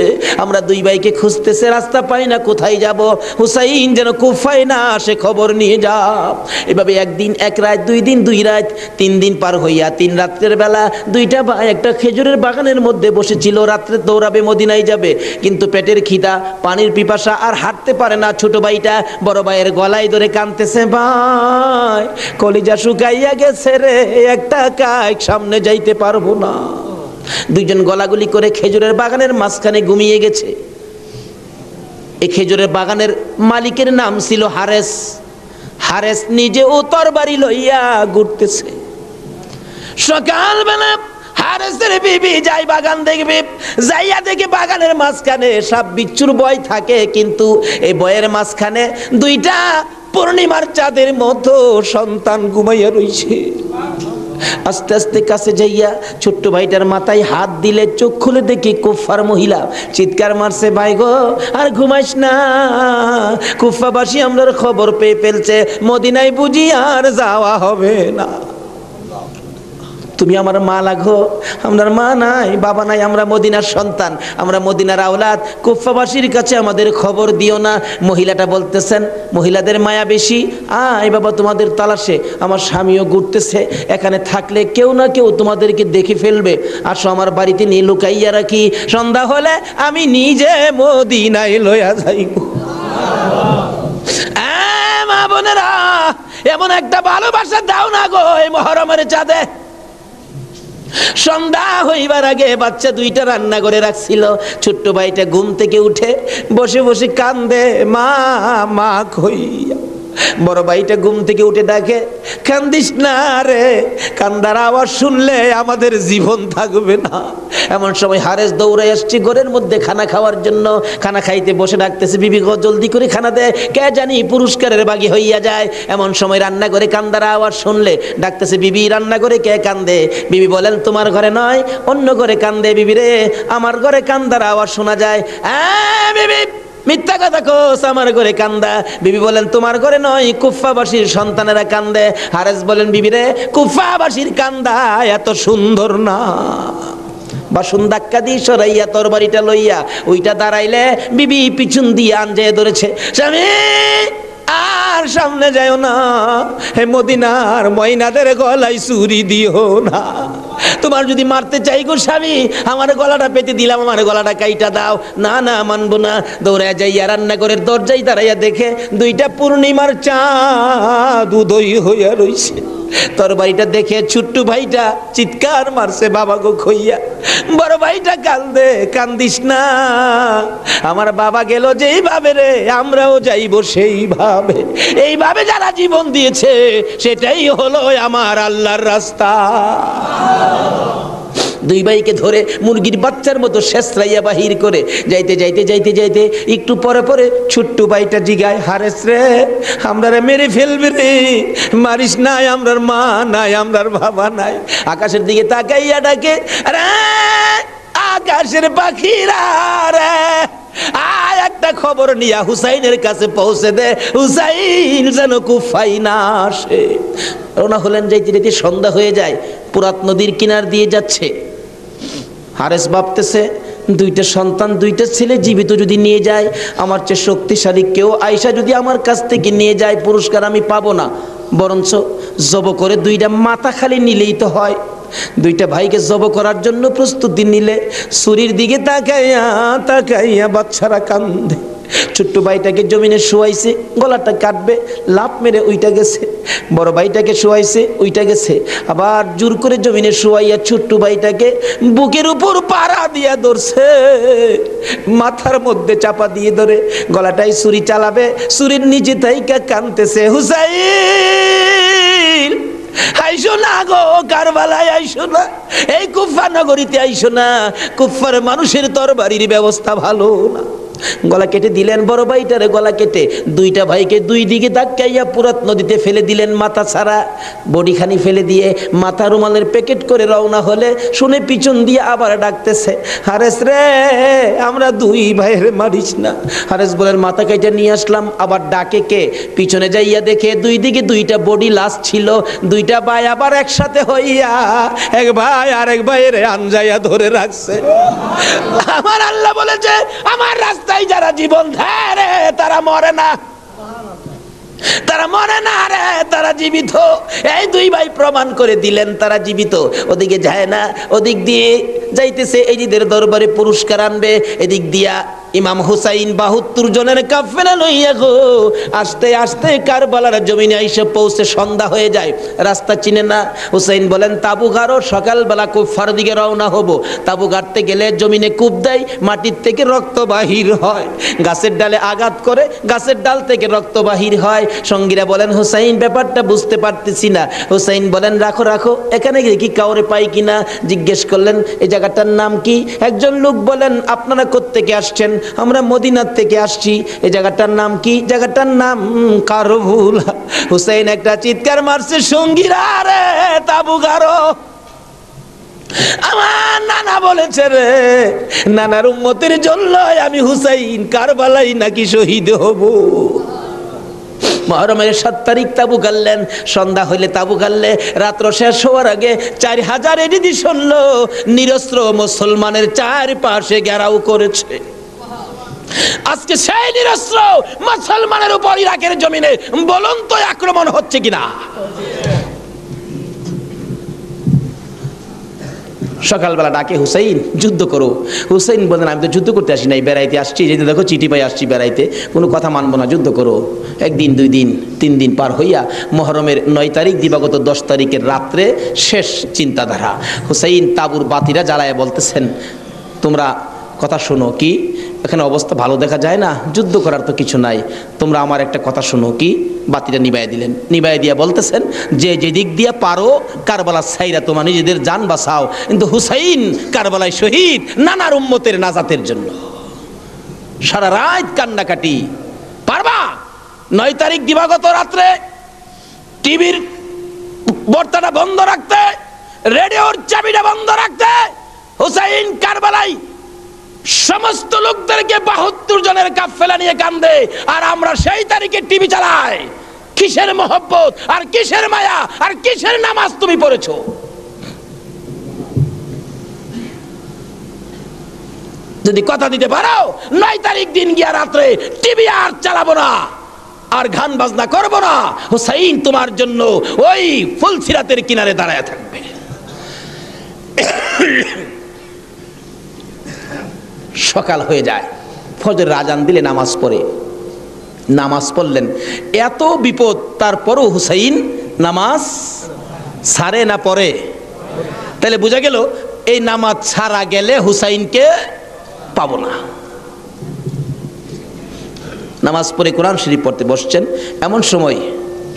আমরা 2 ভাইকে খুঁজতেছে রাস্তা পাই না কোথায় যাব হুসাইন যেন কুফায় না আসে খবর নিয়ে যাও এভাবে একদিন 1 রাত 2 দিন 2 রাত 3 দিন পার হইয়া 3 রাতের বেলা 2টা ভাই একটা খেজুরের বাগানের মধ্যে বসেছিল রাত্রে দৌড়াবে মদিনায় যাবে কিন্তু পেটের খিদা পানির পিপাসা আর হাঁটতে পারে না ছোট ভাইটা বড় ভাইয়ের গলায় ধরে কাঁদতেছে ভাই কলিজা শুকাইয়া গেছে রে একটা কাক সামনে যাইতে পারবো না 2 জন গলাগুলি করে খেজুরের বাগানের মাঝখানে ঘুমিয়ে গেছে এই খেজুরের বাগানের মালিকের নাম ছিল হারেস হারেস নিজে ও তরবারি লইয়া ঘুরতেছে সকালবেলা হারেসের বিবি যাই বাগান দেখবে যাইয়া দেখে বাগানের মাঝখানে সব বিচ্ছুর বয় থাকে কিন্তু এই বয়ের মাঝখানে 2টা পূর্ণিমার চাঁদের মতো সন্তান ঘুমাইয়া রইছে আস্তে আস্তে কাছে যাইয়া ছোট্ট ভাইটার মাথায় হাত দিলে চোখ খুলে দেখি কুফার মহিলা চিৎকার মারছে ভাই গো আর ঘুমাইস না কুফাবাসী আমরার খবর পেয়ে ফেলছে মদিনায় বুঝি আর যাওয়া হবে না তুমি আমার মা লাগো আমার মা নাই বাবা নাই আমরা মদিনার সন্তান আমরা মদিনার আওলাদ কুফাবাসীর কাছে আমাদের খবর দিও না মহিলাটা বলতেছেন মহিলাদের মায়া বেশি আয় বাবা তোমাদের তালাশে আমার স্বামীও ঘুরতেছে এখানে থাকলে কেউ না কেউ তোমাদেরকে দেখে ফেলবে আসো আমার বাড়িতে নিয়ে লুকাইয়া রাখি সন্ধ্যা হলে আমি নিজে মদিনায় লইয়া যাইব মা বোনেরা এমন একটা ভালোবাসা দাও না গো এই মহরমের চাঁদে সন্ধ্যা হইবার আগে বাচ্চা দুইটা রান্না করে রাখছিল। ছোট্ট ভাইটা ঘুম থেকে উঠে বসে বসে কান্দে, মা মা কইয়া। বড় ভাইটা ঘুম থেকে উঠে ডাকে, কান্দিস না রে, কান্দার আওয়াজ শুনলে আমাদের জীবন থাকবে না। এমন সময় হারেস দৌড়ে আসছে ঘরের মধ্যে খানা খাওয়ার জন্য। খানা খাইতে বসে ডাকতেছে, বিবি গো জলদি করে খানা দে, কে জানি পুরস্কারের বাগি হইয়া যায়। এমন সময় রান্না করে কান্দার আওয়াজ শুনলে ডাকতেছে, বিবি রান্না করে কে কান্দে? বিবি বলেন, তোমার ঘরে নয়, অন্য ঘরে কান্দে। বিবি রে, আমার ঘরে কান্দার আওয়াজ শোনা যায়। বিবি মিথ্যা কথা কোস, আমার ঘরে কান্দা। বিবি বলেন, তোমার ঘরে নয়, কুফাবাসীর সন্তানেরা কান্দে। হারেস বলেন, বিবি রে, কুফাবাসীর কান্দা এত সুন্দর না। বাসন ধাক্কা দিয়ে সরাইয়া তরবারিটা লইয়া ওইটা দাঁড়াইলে বিবি পিছন দিয়ে আঞ্জায় ধরেছে, স্বামী আর সামনে যাও না, হে মদিনার ময়নাদের গলায় চুরি দিও না। তোমার যদি মারতে চাই গো স্বামী, আমার গলাটা পেতে দিলাম, আমার গলাটা কাইটা দাও। না না, মানবো না। দৌড়ে যাইয়া রান্নাঘরের দরজায় দাঁড়াইয়া দেখে দুইটা পূর্ণিমার চাঁদ উদয় হইয়া রইছে। তরবারিটা দেখে ছোট্ট ভাইটা চিৎকার মারছে, বাবা গো খইয়া। বড় ভাইটা কান্দে, কান্দিস না, আমার বাবা গেল যেইভাবে রে, আমরাও যাইব সেইভাবে। এইভাবে যারা জীবন দিয়েছে সেটাই হলো আমার আল্লাহর রাস্তা। দুই ভাইকে ধরে মুরগির বাচ্চার মতো শেষরাইয়া বাহির করে যাইতে যাইতে যাইতে যাইতে একটু পরে পরে ছোট্ট ভাইটা জিগায়, হারেস রে, আমরা মেরে ফেলবে রে, মারিস নাই, আমরার মা নাই, আমরার বাবা নাই। আকাশের দিকে তাকাইয়া ডাকে, রে আকাশের পাখিরা রে, আয় একটা খবর নিয়া হুসাইনের কাছে পৌঁছে দে, হুসাইন যেন কুফায় না আসে। রওনা হলেন, যাইতে যাইতে সন্ধ্যা হয়ে যায়। পুরাত নদীর কিনার দিয়ে যাচ্ছে। হারেস ভাবতেছে, দুইটা সন্তান, দুইটা ছেলে জীবিত যদি নিয়ে যায়, আমার চেয়ে শক্তিশালী কেউ আয়সা যদি আমার কাছ থেকে নিয়ে যায়, পুরস্কার আমি পাবো না, বরঞ্চ জব করে দুইটা মাথা খালি নিলেই তো হয়। দুইটা ভাইকে জব করার জন্য প্রস্তুতি নিলে ছুরির দিকে তাকাইয়া তাকাইয়া বাচ্চারা কান্দে। ছোট্ট ভাইটাকে জমিনে শোয়াইছে, গলাটা কাটবে, লাফ মেরে উইটা গেছে। বড় ভাইটাকে শোয়াইছে, উইটা গেছে। আবার জোর করে জমিনে শোয়াইয়া ছোট্ট ভাইটাকে বুকের উপর পাড়া দিয়া ধরছে, মাথার মধ্যে চাপা দিয়ে ধরে গলাটাই ছুরি চালাবে, ছুরির নিচে তাইকা কানতেছে, হুসাইন আইসো না গো, কারবালায় আইসো না, এই কুফা নগরীতে আইসো না, কুফার মানুষের তরবারির ব্যবস্থা ভালো না। গলা কেটে দিলেন বড় ভাইটারে, গলা কেটে দুইটা ভাইকে দুই দিকে ধাক্কাইয়া পুরাত নদীতে ফেলে দিলেন, মাথা ছাড়া বডিখানি ফেলে দিয়ে মাথা রুমালের প্যাকেট করে রওনা হলে শুনে পিছন দিয়ে আবার ডাকতেছে, হারেস রে, আমরা দুই ভাইয়ের মারিস না। হারেস বলেন, মাথা কেটে নিয়ে আসলাম। আবার ডাকে কে? পিছনে যাইয়া দেখে দুই দিকে দুইটা বডি লাশ ছিল। দুইটা ভাই আবার একসাথে হইয়া এক ভাই আর এক ভাইয়ের আনজাইয়া ধরে রাখছে। আমার আল্লাহ বলেছে, আমার রাস্তায় যারা জীবন দেয় রে, তারা মরে না, তারা মরে না রে, তারা জীবিত। এই দুই ভাই প্রমাণ করে দিলেন তারা জীবিত। ওদিকে যায় না, ওদিক দিয়ে যাইতেছে, এজিদের দরবারে পুরস্কার আনবে। এদিক দিয়া ইমাম হুসাইন 72 জনের কাফেলা লইয়া গো আস্তে আস্তে কারবালার জমিনে এসে পৌঁছে সন্ধ্যা হয়ে যায়। রাস্তা চিনে না। হুসাইন বলেন, তাবু গাড়ো, সকালবেলা কুফার দিকে রওনা হব। তাবু গাড়তে গেলে জমিনে কূপ দেয়, মাটির থেকে রক্ত বাহির হয়। গাছের ডালে আঘাত করে, গাছের ডাল থেকে রক্ত বাহির হয়। সঙ্গীরা বলেন, হুসাইন ব্যাপারটা বুঝতে পারতেছি না। হুসাইন বলেন, রাখো রাখো, এখানে গিয়ে কি কাউরে পাই কিনা জিজ্ঞেস করলেন, এই জায়গাটার নাম কি? একজন লোক বলেন, আপনারা কোত্থেকে আসছেন? আমরা মদিনার থেকে আসছি। এই জায়গাটার নাম কি? জায়গাটার নাম কারবুলা। হুসাইন একটা চিৎকার মারছে, সঙ্গীরা রে, তাবু গাড়ো। আমার নানা বলেছে রে, নানার উম্মতের জন্য আমি হুসাইন কারবালাই নাকি শহীদ হব। মুহররমের 7 তারিখ তাবু গাড়লেন। সন্ধ্যা হইলে তাবু গাড়লে, রাত্র শেষ হওয়ার আগে 4000 এডিশন নিরস্ত্র মুসলমানের চারপাশে ঘেরাও করেছে। আজকে সেই নিরস্ত্র মুসলমানের উপর ইরাকের জমিনে বলুন তো আক্রমণ হচ্ছে কিনা? সকালবেলা ডাকে, হুসাইন যুদ্ধ করো। হুসাইন বলেন আমি তো যুদ্ধ করতে আসি নাই, বেড়াইতে আসছি, যেতে দেখো চিঠি পাই আসছি বেড়াইতে, কোনো কথা মানবো না, যুদ্ধ করো। একদিন, 2 দিন, 3 দিন পার হইয়া মহরমের 9 তারিখ দিবাগত 10 তারিখের রাত্রে শেষ চিন্তাধারা। হুসাইন তাবুর বাতিরা জ্বালায় বলতেছেন, তোমরা কথা শোনো। কি এখানে অবস্থা ভালো দেখা যায় না, যুদ্ধ করার তো কিছু নাই, তোমরা আমার একটা কথা শোনো। কি? বাতিটা নিবাইয়া দিলেন। নিবাইয়া দিয়া বলতেছেন যে যেদিক দিয়া পারো কারবালা ছাইরা তোমার নিজেদের জান বাঁচাও, কিন্তু হুসাইন কারবালায় শহীদ নানার উম্মতের নাজাতের জন্য। সারা রাত কান্নাকাটি। পারবা? 9 তারিখ দিবাগত রাত্রে টিভির বার্তাটা বন্ধ রাখতে, রেডিওর চাবিটা বন্ধ রাখতে। হুসাইন কারবালায় সমস্ত লোকদেরকে 72 জনের কাফেলা নিয়ে কান্দে, আর আমরা সেই তারিখে টিভি চালাই। কিসের মহব্বত আর কিসের মায়া আর কিসের নামাজ তুমি পড়েছো? যদি কথা দিতে পারো 9 তারিখ দিন গিয়া রাত্রে টিভি আর চালাবো না, আর গান বাজনা করবো না, হুসাইন তোমার জন্য ওই ফুলসিরাতের কিনারে দাঁড়ায় থাকবে। সকাল হয়ে যায়, ফজর আজান দিলে নামাজ পড়ে, নামাজ পড়লেন। এত বিপদ তারপরও হুসাইন নামাজ ছাড়ে না, পড়ে। তাহলে বোঝা গেল এই নামাজ ছাড়া গেলে হুসাইনকে পাবো না। নামাজ পড়ে কোরআন শরীফ পড়তে বসছেন, এমন সময়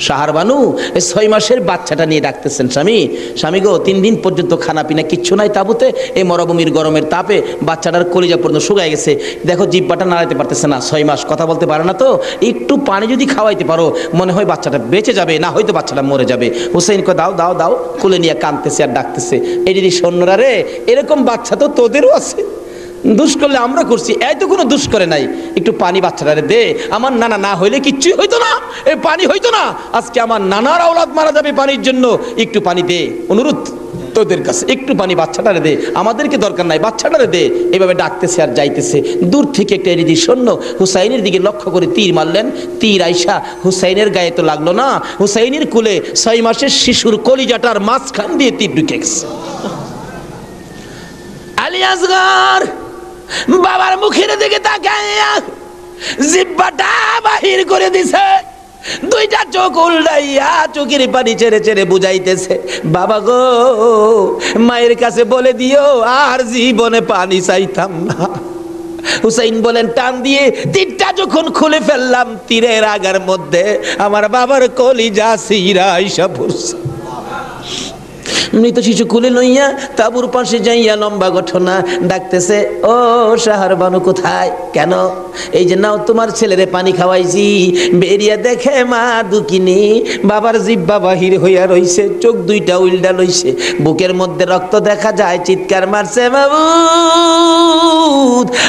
শাহার বানু এই 6 মাসের বাচ্চাটা নিয়ে ডাকতেছেন, স্বামী, স্বামী গো, 3 দিন পর্যন্ত খানা পিনা কিচ্ছু নাই তাবুতে, এই মরুভূমির গরমের তাপে বাচ্চাটার কলিজা পর্যন্ত শুকায় গেছে, দেখো জিহ্বাটা নাড়াতে পারতেছে না, 6 মাস কথা বলতে পারে না, তো একটু পানি যদি খাওয়াইতে পারো মনে হয় বাচ্চাটা বেঁচে যাবে, না হয়তো বাচ্চাটা মরে যাবে। হুসাইন কো দাও দাও দাও, কোলে নিয়ে কাঁদতেছে আর ডাকতেছে, এই যদি সৈন্যরা রে, এরকম বাচ্চা তো তোদেরও আছে, দুষ করলে আমরা করছি, এই তো কোনো দুষ করে নাই, একটু পানি বাচ্চাটারে দে, আমার নানা না হইলে কিচ্ছুই হইতো না, এই পানি হইতো না, আজকে আমার নানার আওলাদ মারা যাবে পানির জন্য, একটু পানি দে, অনুরোধ তোদের কাছে, একটু পানি বাচ্চাটারে দে, আমাদেরকে দরকার নাই, বাচ্চাটারে দে। এইভাবে ডাকতেছে আর যাইতেছে। দূর থেকে একটা এরিদি সৈন্য হুসাইনের দিকে লক্ষ্য করে তীর মারলেন। তীর আইসা হুসাইনের গায়ে তো লাগলো না, হুসাইনের কুলে 6 মাসের শিশুর কলিজাটার মাঝখান দিয়ে তীর ঢুকে গেছে। আলী আসগর বাবার মুখের দিকে তাকাইয়া জিহ্বাটা বাহির করে দিছে, 2টা চোখ উল্টাইয়া চোখের পানি ছেড়ে ছেড়ে বুঝাইতেছে, বাবা গো, মায়ের কাছে বলে দিও আর জীবনে পানি চাইতাম না। হুসাইন বলেন, টান দিয়ে তীরটা যখন খুলে ফেললাম, তীরের আগার মধ্যে আমার বাবার কলিজা সিরা আইসা পড়ছে। মৃত শিশু কুলে লইয়া তাবুর পাশে যাইয়া লম্বা ঘটনা ডাকতেছে, ও শাহার বানু কোথায়? কেন? এই যে নাও তোমার ছেলেরে পানি খাওয়াইছি, বেরিয়া দেখে মা দুকিনি বাবার জিহ্বা বাহির হইয়া রইছে, চোখ 2টা উল্টা লইছে, বুকের মধ্যে রক্ত দেখা যায়, চিৎকার মারছে, বাবু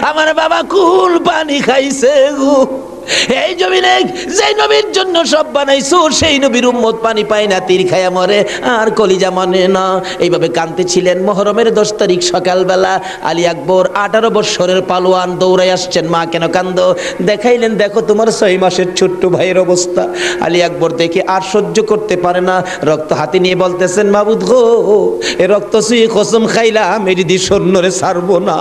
আমার বাবা কুল পানি খাইছে গো। এই জমিনে যে নবীর জন্য সব বানাইছো, সেই নবীর উম্মত পানি পায় না, তীর খায়া মরে আর কলিজা মানে না। এইভাবে কাঁদতেছিলেন। মুহররমের 10 তারিখ সকালবেলা আলী আকবর 18 বছরের পালোয়ান দৌড়াই আসছেন। মা কেন কান্দো? দেখাইলেন, দেখো তোমার 6 মাসের ছোট্ট ভাইয়ের অবস্থা। আলী আকবর দেখে আর সহ্য করতে পারে না, রক্ত হাতে নিয়ে বলতেছেন, মাবুদ গো, এ রক্ত ছুঁয়ে কসম খাইলাম এদিদি সৈন্যরে ছাড়বো না।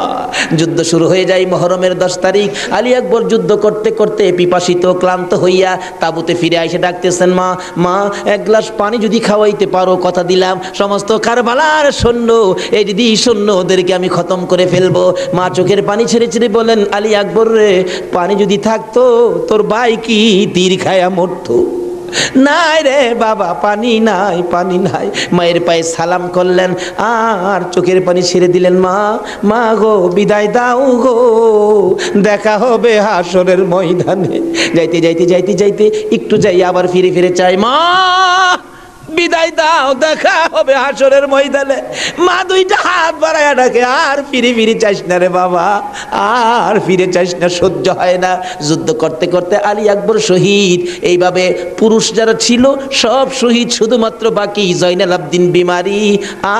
যুদ্ধ শুরু হয়ে যায় মুহররমের 10 তারিখ। আলী আকবর যুদ্ধ করতে করতে পিপাসিত ক্লান্ত হইয়া তাবুতে ফিরে এসে ডাকতেছেন, মা, মা, 1 গ্লাস পানি যদি খাওয়াইতে পারো, কথা দিলাম সমস্ত কারবালার সৈন্য, এই দিদি সৈন্য ওদেরকে আমি খতম করে ফেলবো। মা চোখের পানি ছেড়ে ছেড়ে বলেন, আলী আকবর রে, পানি যদি থাকতো তোর ভাই কি তীর খায়া মরতো? নাই রে বাবা, পানি নাই, পানি নাই। মায়ের পায়ে সালাম করলেন আর চোখের পানি ছেড়ে দিলেন। মা, মা গো, বিদায় দাও গো, দেখা হবে হাসরের ময়দানে। যাইতে যাইতে যাইতে যাইতে একটু যাই আবার ফিরে ফিরে চাই, মা বিদায় দাও, দেখা হবে হাসরের ময়দানে। মা 2টা হাত বাড়ায়া ডাকে, আর ফিরে ফিরে চাইস না রে বাবা, আর ফিরে চাইস না, সহ্য হয় না। যুদ্ধ করতে করতে আলী আকবর শহীদ। এইভাবে পুরুষ যারা ছিল সব শহীদ, শুধুমাত্র বাকি জয়নাল আবদিন বিমারি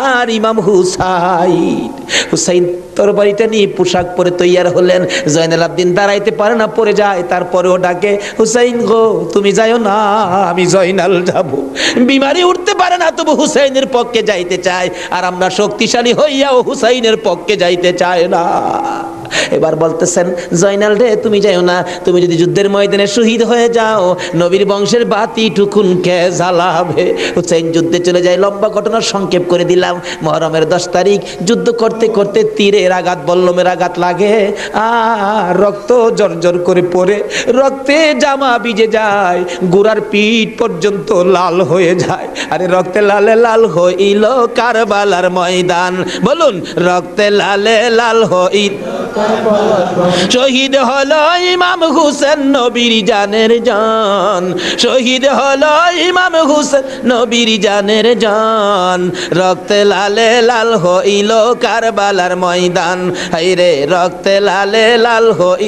আর ইমাম হুসাইন। হুসাইন তরবারিটা নিয়ে পোশাক পরে তৈয়ার হলেন। জয়নাল আবদিন দাঁড়াইতে পারে না, পড়ে যায়, তারপরেও ডাকে, হুসাইন গো তুমি যাইও না, আমি জয়নাল যাব। বিমারি শক্তিশালী উঠতে পারে না, তবু হুসাইনের পক্ষে যাইতে চায়। আর আমরা শক্তিশালী হইয়াও হুসাইনের পক্ষে যাইতে চায় না। এবার বলতেছেন, জয়নাল রে তুমি যাও না, তুমি যদি যুদ্ধের ময়দানে শহীদ হয়ে যাও নবীর বংশের বাতি টুকুন কে জ্বালাবে। হুসাইন যুদ্ধে চলে যায়। লম্বা ঘটনা সংক্ষেপ করে দিলাম। মুহররমের 10 তারিখ যুদ্ধ করতে করতে তীরের আঘাত, বল্লমের আঘাত লাগে, আর রক্ত জর্জর করে পড়ে, রক্তে জামা ভিজে যায়, গোড়ার পিঠ পর্যন্ত লাল হয়ে যায়। আরে রক্তে লালে লাল হইল কারবালার ময়দান, বলুন রক্তে লালে লাল হইল। শহীদ হলো ইমাম হুসেন নবীর জানের জান, শহীদ হলো ইমাম হুসেন নবীর জানের জান, রক্তে লালে লাল হইল কারবালার ময়দান। হায়রে রক্তে লালে লাল হই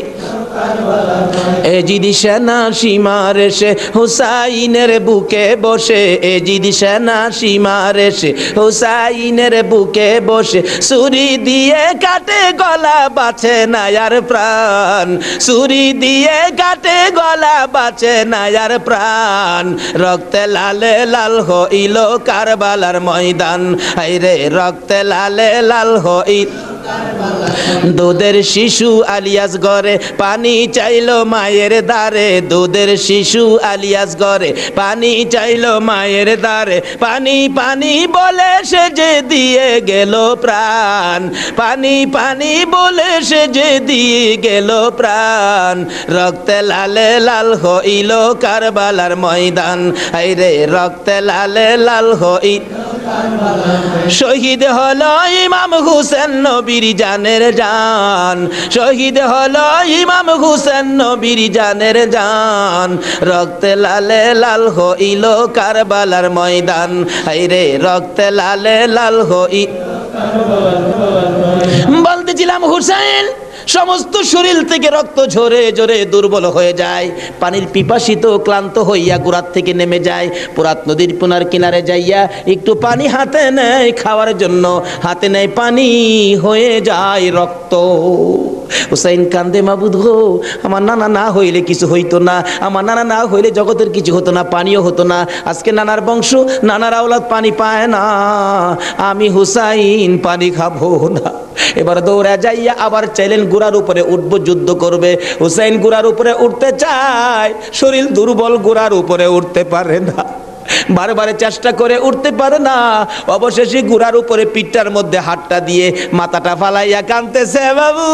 এজিদ সেনা সীমার এসে হুসাইনের বুকে বসে, এজিদ সেনা সীমার এসে হুসাইনের বুকে বসে, ছুরি দিয়ে কাটে গলা বাঁচে না আর প্রাণ, ছুরি দিয়ে কাটে গলা বাঁচে না আর প্রাণ, রক্তে লালে লাল হইল কারবালার ময়দান। হায়রে রক্তে লালে লাল হইল। দুধের শিশু আলিয়াস ঘরে পানি চাইলো মায়ের দ্বারে, দুধের শিশু আলিয়াস ঘরে পানি চাইলো মায়ের দ্বারে, পানি পানি বলে সে যে দিয়ে গেল প্রাণ, পানি পানি বলে সে যে দিয়ে গেল প্রাণ, রক্তে লালে লাল হইল কারবালার ময়দান। হায়রে রক্তে লালে লাল হইল। শহীদ হলো ইমাম হুসেন নবীর জানের জান, শহীদ হলো ইমাম হুসেন নবীর জানের জান, রক্তে লালে লাল হইল কারবালার ময়দান। হায়রে রক্তে লালে লাল হইল। বলতেছিলাম হুসাইন সমস্ত শরীর থেকে রক্ত ঝরে ঝরে দুর্বল হয়ে যায়, পানির পিপাসিত ক্লান্ত হইয়া গোড়ার থেকে নেমে যায়, পুরাত নদীর পুনার কিনারে যাইয়া একটু পানি হাতে নেয় খাওয়ার জন্য, হাতে নেয় পানি হয়ে যায় রক্ত। হুসাইন কান্দে, মাবুদ গো আমার নানা না হইলে কিছু হইতো না, আমার নানা না হইলে জগতের কিছু হতো না, পানিও হতো না, আজকে নানার বংশ নানার আওলাদ পানি পায় না, আমি হুসাইন পানি খাবো না। এবার দৌড়া যাইয়া আবার চাইলেন গোড়ার উপরে উঠবো, যুদ্ধ করবে। হুসাইন গোড়ার উপরে উঠতে চায়, শরীর দুর্বল, গোড়ার উপরে উঠতে পারে না, বারবার চেষ্টা করে উঠতে পারে না, অবশেষে গোড়ার উপরে পিঠটার মধ্যে হাতটা দিয়ে মাথাটা ফালাইয়া কাঁদতেছে, বাবু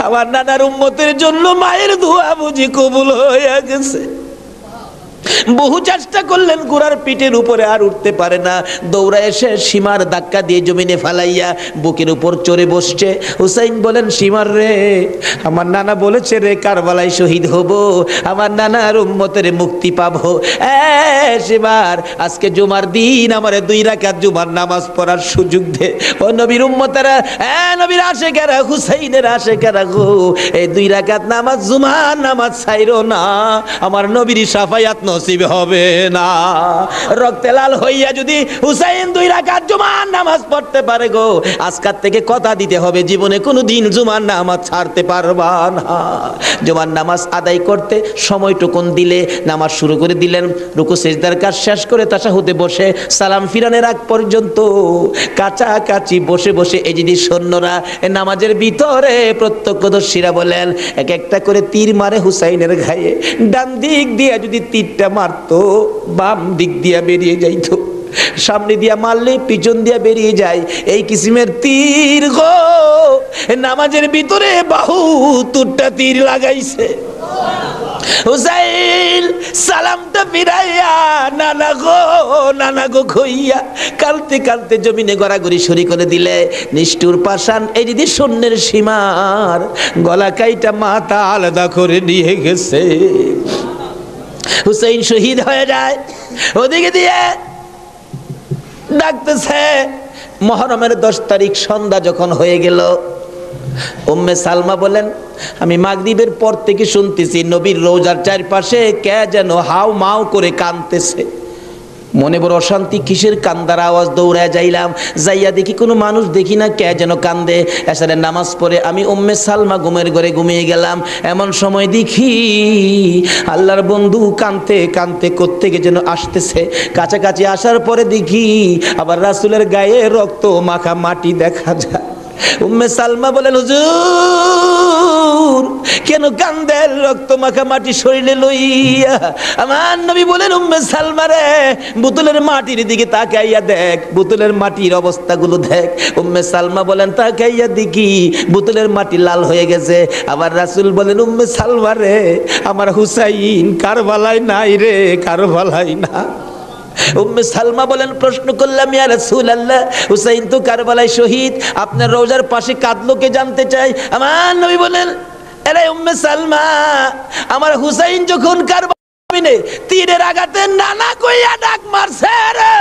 আমার নানার উম্মতের জন্য মায়ের দোয়া বুঝি কবুল হয়ে গেছে। বহু চেষ্টা করলেন, গোড়ার পিঠের উপরে আর উঠতে পারে না, দৌড়া এসে সীমার ধাক্কা দিয়ে জমিনে ফালাইয়া বুকের উপর চড়ে বসছে। হুসাইন বলেন, সীমার রে আমার নানা বলেছে রে কারবালায় শহীদ হব, আমার নানার উম্মতের মুক্তি পাবো, সীমার আজকে জুমার দিন আমারে 2 রাকাত জুমার নামাজ পড়ার সুযোগ দে। ও নবীর উম্মতেরা, নবীর আশেকেরা, হুসাইনের আশেকেরা গো, এই 2 রাকাত নামাজ জুমার নামাজ ছাইরো না, আমার নবীর শাফায়াত নসিব হবে না। রক্তে লাল হইয়া যদি হুসাইন 2 রাকাত জুমার নামাজ পড়তে পারে গো, আজকাল থেকে কথা দিতে হবে জীবনে কোনোদিন জুমার নামাজ ছাড়তে পারবা না। জুমার নামাজ আদায় করতে সময়টুকুন দিলে নামাজ শুরু করে দিলেন, রুকু সিজদার কাজ শেষ করে তাশাহুদে বসে সালাম ফিরানের আগ পর্যন্ত কাছাকাছি বসে বসে এজিদি সৈন্যরা নামাজের ভিতরে প্রত্যক্ষদর্শীরা বলেন এক একটা করে তীর মারে হুসাইনের গায়ে। ডান দিক দিয়ে যদি তীরটা মারতো বাম দিক দিয়া বেরিয়ে যাইতো, সামনে দিয়া মারলে পিছন দিয়া বেরিয়ে যায়, এই কিসিমের তীর গো নামাজের ভিতরে 72টা তীর লাগাইছে। হুসাইন সালামটা ফিরাইয়া নানা গো কইয়া কালতে কালতে জমিনে গড়াগড়ি শুরু করে দিলে। নিষ্ঠুর পাষাণ এই যদি সৈন্যের সীমার গলা কাইটা মাথা আলাদা করে নিয়ে গেছে। হুসাইন শহীদ হয়ে যায়, ওদিকে দিয়ে ডাকতেছে। মুহররমের 10 তারিখ সন্ধ্যা যখন হয়ে গেল, উম্মে সালমা বলেন আমি মাগরিবের পর থেকে শুনতেছি নবীর রওজার চারপাশে কে যেন হাউ মাউ করে কাঁদতেছে। মনে বড় অশান্তি, কিসের কান্দার আওয়াজ, দৌড়ায় যাইলাম, যাইয়া দেখি কোনো মানুষ দেখি না, কে যেন কান্দে। এসারে নামাজ পড়ে আমি উম্মে সালমা ঘুমের ঘরে ঘুমিয়ে গেলাম। এমন সময় দেখি আল্লাহর বন্ধু কানতে কানতে কোত্থেকে যেন আসতেছে। কাছাকাছি আসার পরে দেখি আবার রাসূলের গায়ে রক্ত মাখা মাটি দেখা যায়। উম্মে সালমা বলেন, হুজুর কেন কান্দেন রক্ত মাখা মাটি শরীরে লইয়া? আমার নবী বলেন, উম্মে সালমা রে, বোতলের মাটির দিকে তাকাইয়া দেখ, বোতলের মাটির অবস্থাগুলো দেখ। উম্মে সালমা বলেন, তাকাইয়া দেখি বোতলের মাটি লাল হয়ে গেছে। আবার রাসূল বলেন, উম্মে সালমা রে, আমার হুসাইন কারবালায় নাই রে, কারবালায় না। উম্মে সালমা বলেন, প্রশ্ন করলাম, ইয়া রাসূলুল্লাহ, হুসাইন তো কারবালায় শহীদ, আপনার রওজার পাশে কাঁদলো কে জানতে চাই। আমার নবী বলেন, আরে উম্মে সালমা, আমার হুসাইন যখন কারবালায় তীরের আঘাতে নানা কইয়া ডাক মারছে রে,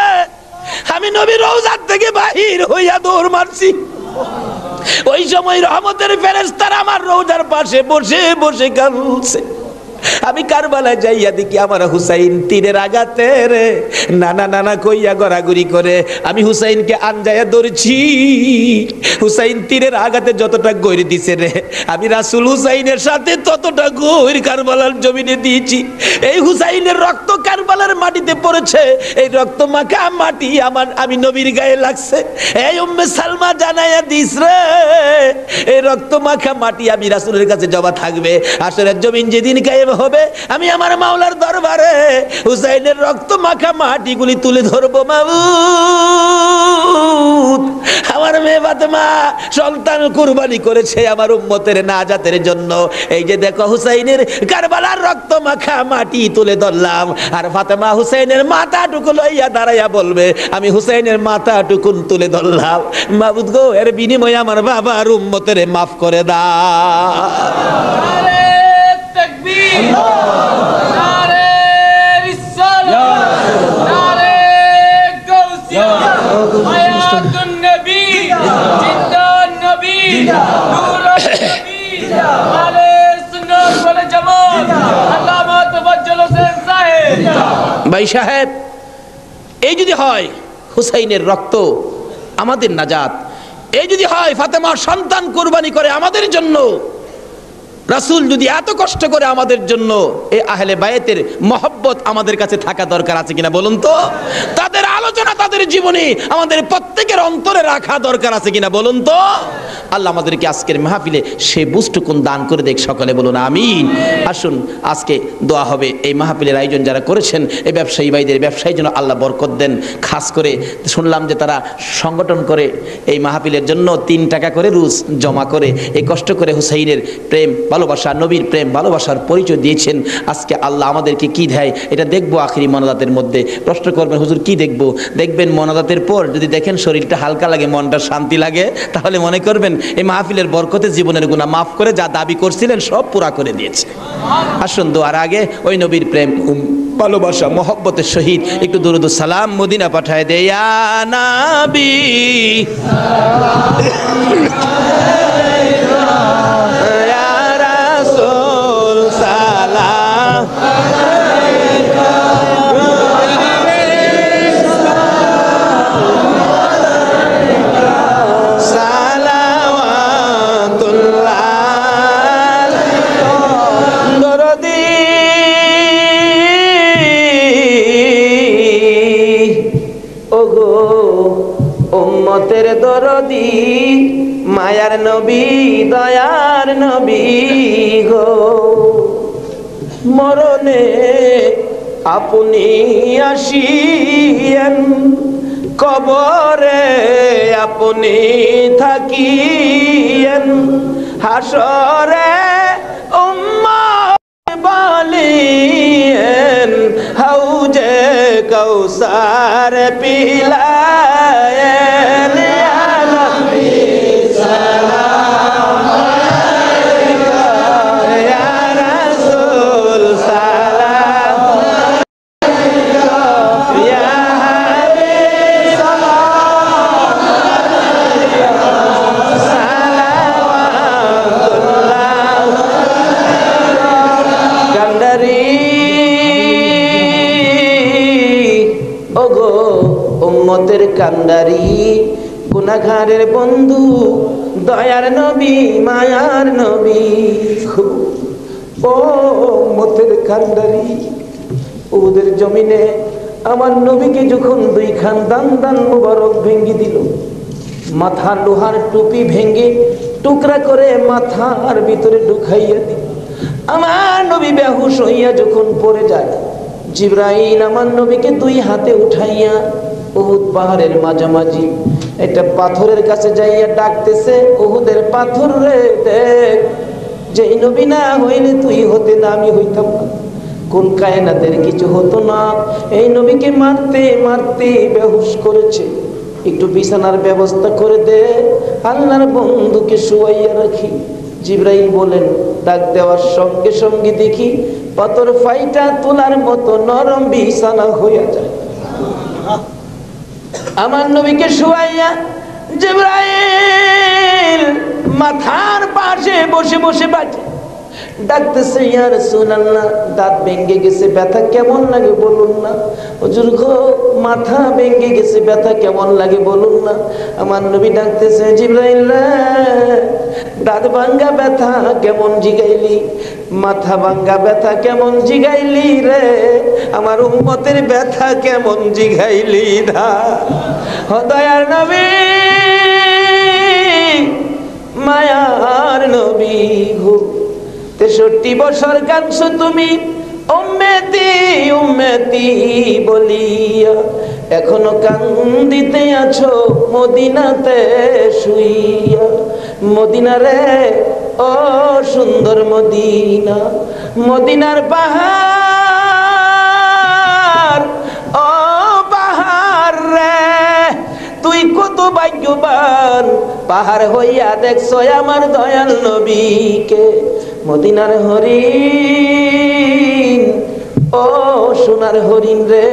আমি নবী রওজার থেকে বাহির হইয়া দৌড় মারছি। ওই সময় রহমতের ফেরেশতারা আমার রওজার পাশে বসে বসে কাঁদছে। আমি কারবালায় যাইয়া দেখি আমার হুসাইন তীরের আঘাতে রে নানা নানা কইয়া গড়াগড়ি করে। আমি হুসাইনকে আনজায়া ধরছি। হুসাইন তীরের আঘাতে যতটা গৈর দিছে রে, আমি রাসূল হুসাইনের সাথে ততটা গৈর কারবালার জমিনে দিয়েছি। এই হুসাইনের রক্ত কারবালার মাটিতে পড়েছে, এই রক্ত মাখা মাটি আমি নবীর গায়ে লাগছে। এই উম্মে সালমা জানাইয়া দিস রে, এই রক্ত মাখা মাটি আমি রাসূলের কাছে জমা থাকবে। আসরের জমিন যেদিন গায়ে হবে, আমি আমার মাওলার দরবারে হুসাইনের রক্ত মাখা মাটিগুলি তুলে ধরবো। মাবুদ, আমার মেয়ে ফাতেমা সন্তান কুরবানি করেছে আমার উম্মতের নাজাতের জন্য। এই যে দেখো হুসাইনের কারবালার রক্ত মাখা মাটি তুলে ধরলাম। আর ফাতেমা হুসাইনের মাথাটুকু লইয়া দাঁড়াইয়া বলবে, আমি হুসাইনের মাথাটুকু তুলে ধরলাম। মাবুদ গো, এর বিনিময়ে আমার বাবার উম্মতের মাফ করে দাও। ভাই সাহেব, এই যদি হয় হুসাইনের রক্ত আমাদের নাজাত, এই যদি হয় ফাতেমার সন্তান কুরবানি করে আমাদের জন্য, রাসূল যদি এত কষ্ট করে আমাদের জন্য, এই আহলে বায়াতের মহব্বত আমাদের কাছে থাকা দরকার আছে কিনা বলুন তো? তাদের আলোচনা তাদের জীবনে আমাদের প্রত্যেকের অন্তরে রাখা দরকার আছে কিনা বলুন তো? আল্লাহ আমাদেরকে আজকের মাহফিলে সে বুঝটুকুন দান করে দেখ, সকলে বলুন আমিন। আসুন আজকে দোয়া হবে। এই মাহফিলের আয়োজন যারা করেছেন, এই ব্যবসায়ী ভাইদের ব্যবসায়ী যেন আল্লাহ বরকত দেন। খাস করে শুনলাম যে তারা সংগঠন করে এই মাহফিলের জন্য 3 টাকা করে রোজ জমা করে এই কষ্ট করে হুসাইনের প্রেম ভালোবাসা, নবীর প্রেম ভালোবাসার পরিচয় দিয়েছেন। আজকে আল্লাহ আমাদেরকে কি দেয় এটা দেখবো আখিরি মোনাজাতের মধ্যে। প্রশ্ন করবেন, হুজুর কি দেখবো? দেখবেন মোনাজাতের পর যদি দেখেন শরীরটা হালকা লাগে, মনটা শান্তি লাগে, তাহলে মনে করবেন এই মাহফিলের বরকতে জীবনের গুনাহ মাফ করে যা দাবি করছিলেন সব পুরা করে দিয়েছে। আসুন দোয়ার আগে ওই নবীর প্রেম ভালোবাসা মহব্বতের সহিত একটু দুরুদ সালাম মদিনা পাঠায় দে। ইয়া নবী উম্মতের দরদি মায়ার নবী দয়ার নবী গো, মরণে আপনি আসিয়েন, কবরে আপনি থাকিয়েন, হাসরে উম্মত বলিয়েন, হাউজে কৌসার পিলায়েন। ইয়া নবী সালাম আলাইকা, ইয়া রাসূল সালাম আলাইকা, ইয়া হাবিব সালাম আলাইকা, সালাওয়াতুল্লাহ কান্দারি। ও কান্ডারি গুনাহগারের বন্ধু দয়ার নবী মায়ার নবী ও উম্মতের কান্ডারি ওদের জমিনে আমার নবীকে যখন দুই খান দান মুবারক ভেঙ্গে দিল, মাথা লোহার টুপি ভেঙ্গে টুকরা করে মাথার ভিতরে ঢুকাইয়া দিল। আমার নবী বেহুশ হইয়া যখন পড়ে যায়, জিবরাইল আমার নবীকে দুই হাতে উঠাইয়া উহুদ পাহাড়ের মাঝামাঝি একটা পাথরের কাছে যাইয়া ডাকতেছে, উহুদের পাথর রে দেখ, যে নবী না হইলে তুই হতে না, আমি হইতাম না, কোন কায়নাতের কিছু হতো না। এই নবীকে মারতে মারতে বেহুশ করেছে, একটু বিছানার ব্যবস্থা করে দে, আল্লাহর বন্ধুকে শুয়াইয়া রাখি। জিবরাইল বলেন, ডাক দেওয়ার সঙ্গে সঙ্গে দেখি পাথর ফাইটা তোলার মতো নরম বিছানা হইয়া যায়। আমার নবীকে শুয়াইয়া জিবরাইল মাথার পাশে বসে বসে বাজে ডাকতেছে, ইয়া রাসূলুল্লাহ, দাঁত ভেঙে গেছে, ব্যথা কেমন লাগে বলুন না। হুজুর গো, মাথা ভেঙে গেছে, ব্যথা কেমন লাগে বলুন না। আমার নবী ডাকতেছে, জিবরাইল রে, দাঁত ভাঙ্গা ব্যথা কেমন জিগাইলি, মাথা ভাঙ্গা ব্যথা কেমন জিগাইলি রে, আমার উম্মতের ব্যথা কেমন জিগাইলি না। দয়ার নবী মায়ার নবী গো, 63 বছর কাঁদছো তুমি উম্মতি উম্মতি বলিয়া, এখনো কান্দিতে আছো মদিনাতে শুইয়া। মদিনা রে ও সুন্দর মদিনা, মদিনার পাহাড় ও পাহাড় রে, তুই কত ভাগ্যবান, পাহাড় হইয়া দেখছো আমার দয়াল নবীকে। মদিনার হরিণ ও সোনার হরিণ রে,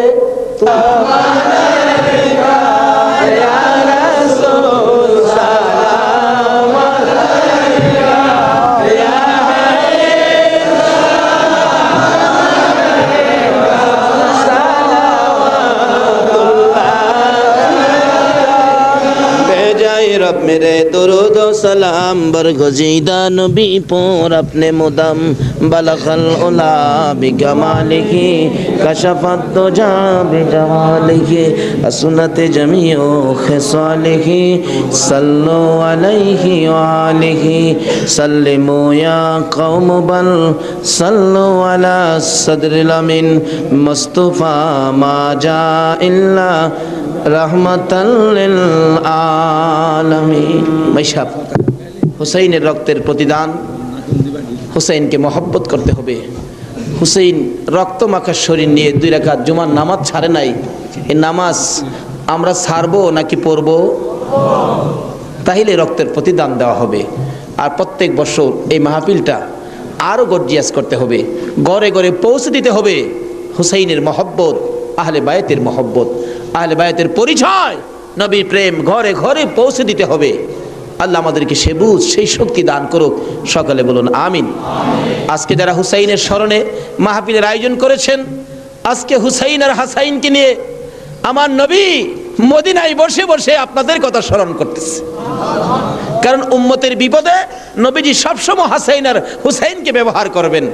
रब मेरे दुरूद व सलाम बरगुज़ीदा नबी पर अपने मुदम बलगल उला बिकमालिही कशफत दुजा बिजमालिही असनत जमीउ खिसालिही सल्लु अलैहि व आलिही सल्लिमु या कौम बल सल्लु अला सदरिल अमीन मुस्तफा मा जा इल्ला रहमतल लिल आलमीन। मैशाब হুসাইনের রক্তের প্রতিদান, হুসাইনকে মহব্বত করতে হবে। হুসাইন রক্ত মাখা শরীর নিয়ে 2 রাকাত জুমার নামাজ ছাড়ে নাই। এই নামাজ আমরা ছাড়বো নাকি পড়বো? তাহলে রক্তের প্রতিদান দেওয়া হবে। আর প্রত্যেক বছর এই মাহফিলটা আরো গর্জিয়াস করতে হবে, ঘরে ঘরে পৌঁছে দিতে হবে হুসাইনের মহব্বত, আহলে বায়তের মহব্বত, আহলে বায়তের পরিচয়, নবীর প্রেম ঘরে ঘরে পৌঁছে দিতে হবে। আল্লাহ আমাদেরকে সে বুঝ, সেই শক্তি দান করুক। সকলে বলুন আমিন। আজকে যারা হুসাইনের স্মরণে মাহফিলের আয়োজন করেছেন, আজকে হুসাইন আর হাসাইনকে নিয়ে আমার নবী মদিনায় বসে বসে আপনাদের কথা স্মরণ করতেছে। কারণ উম্মতের বিপদে নবীজি সবসময় হাসাইন আর হুসাইনকে ব্যবহার করবেন।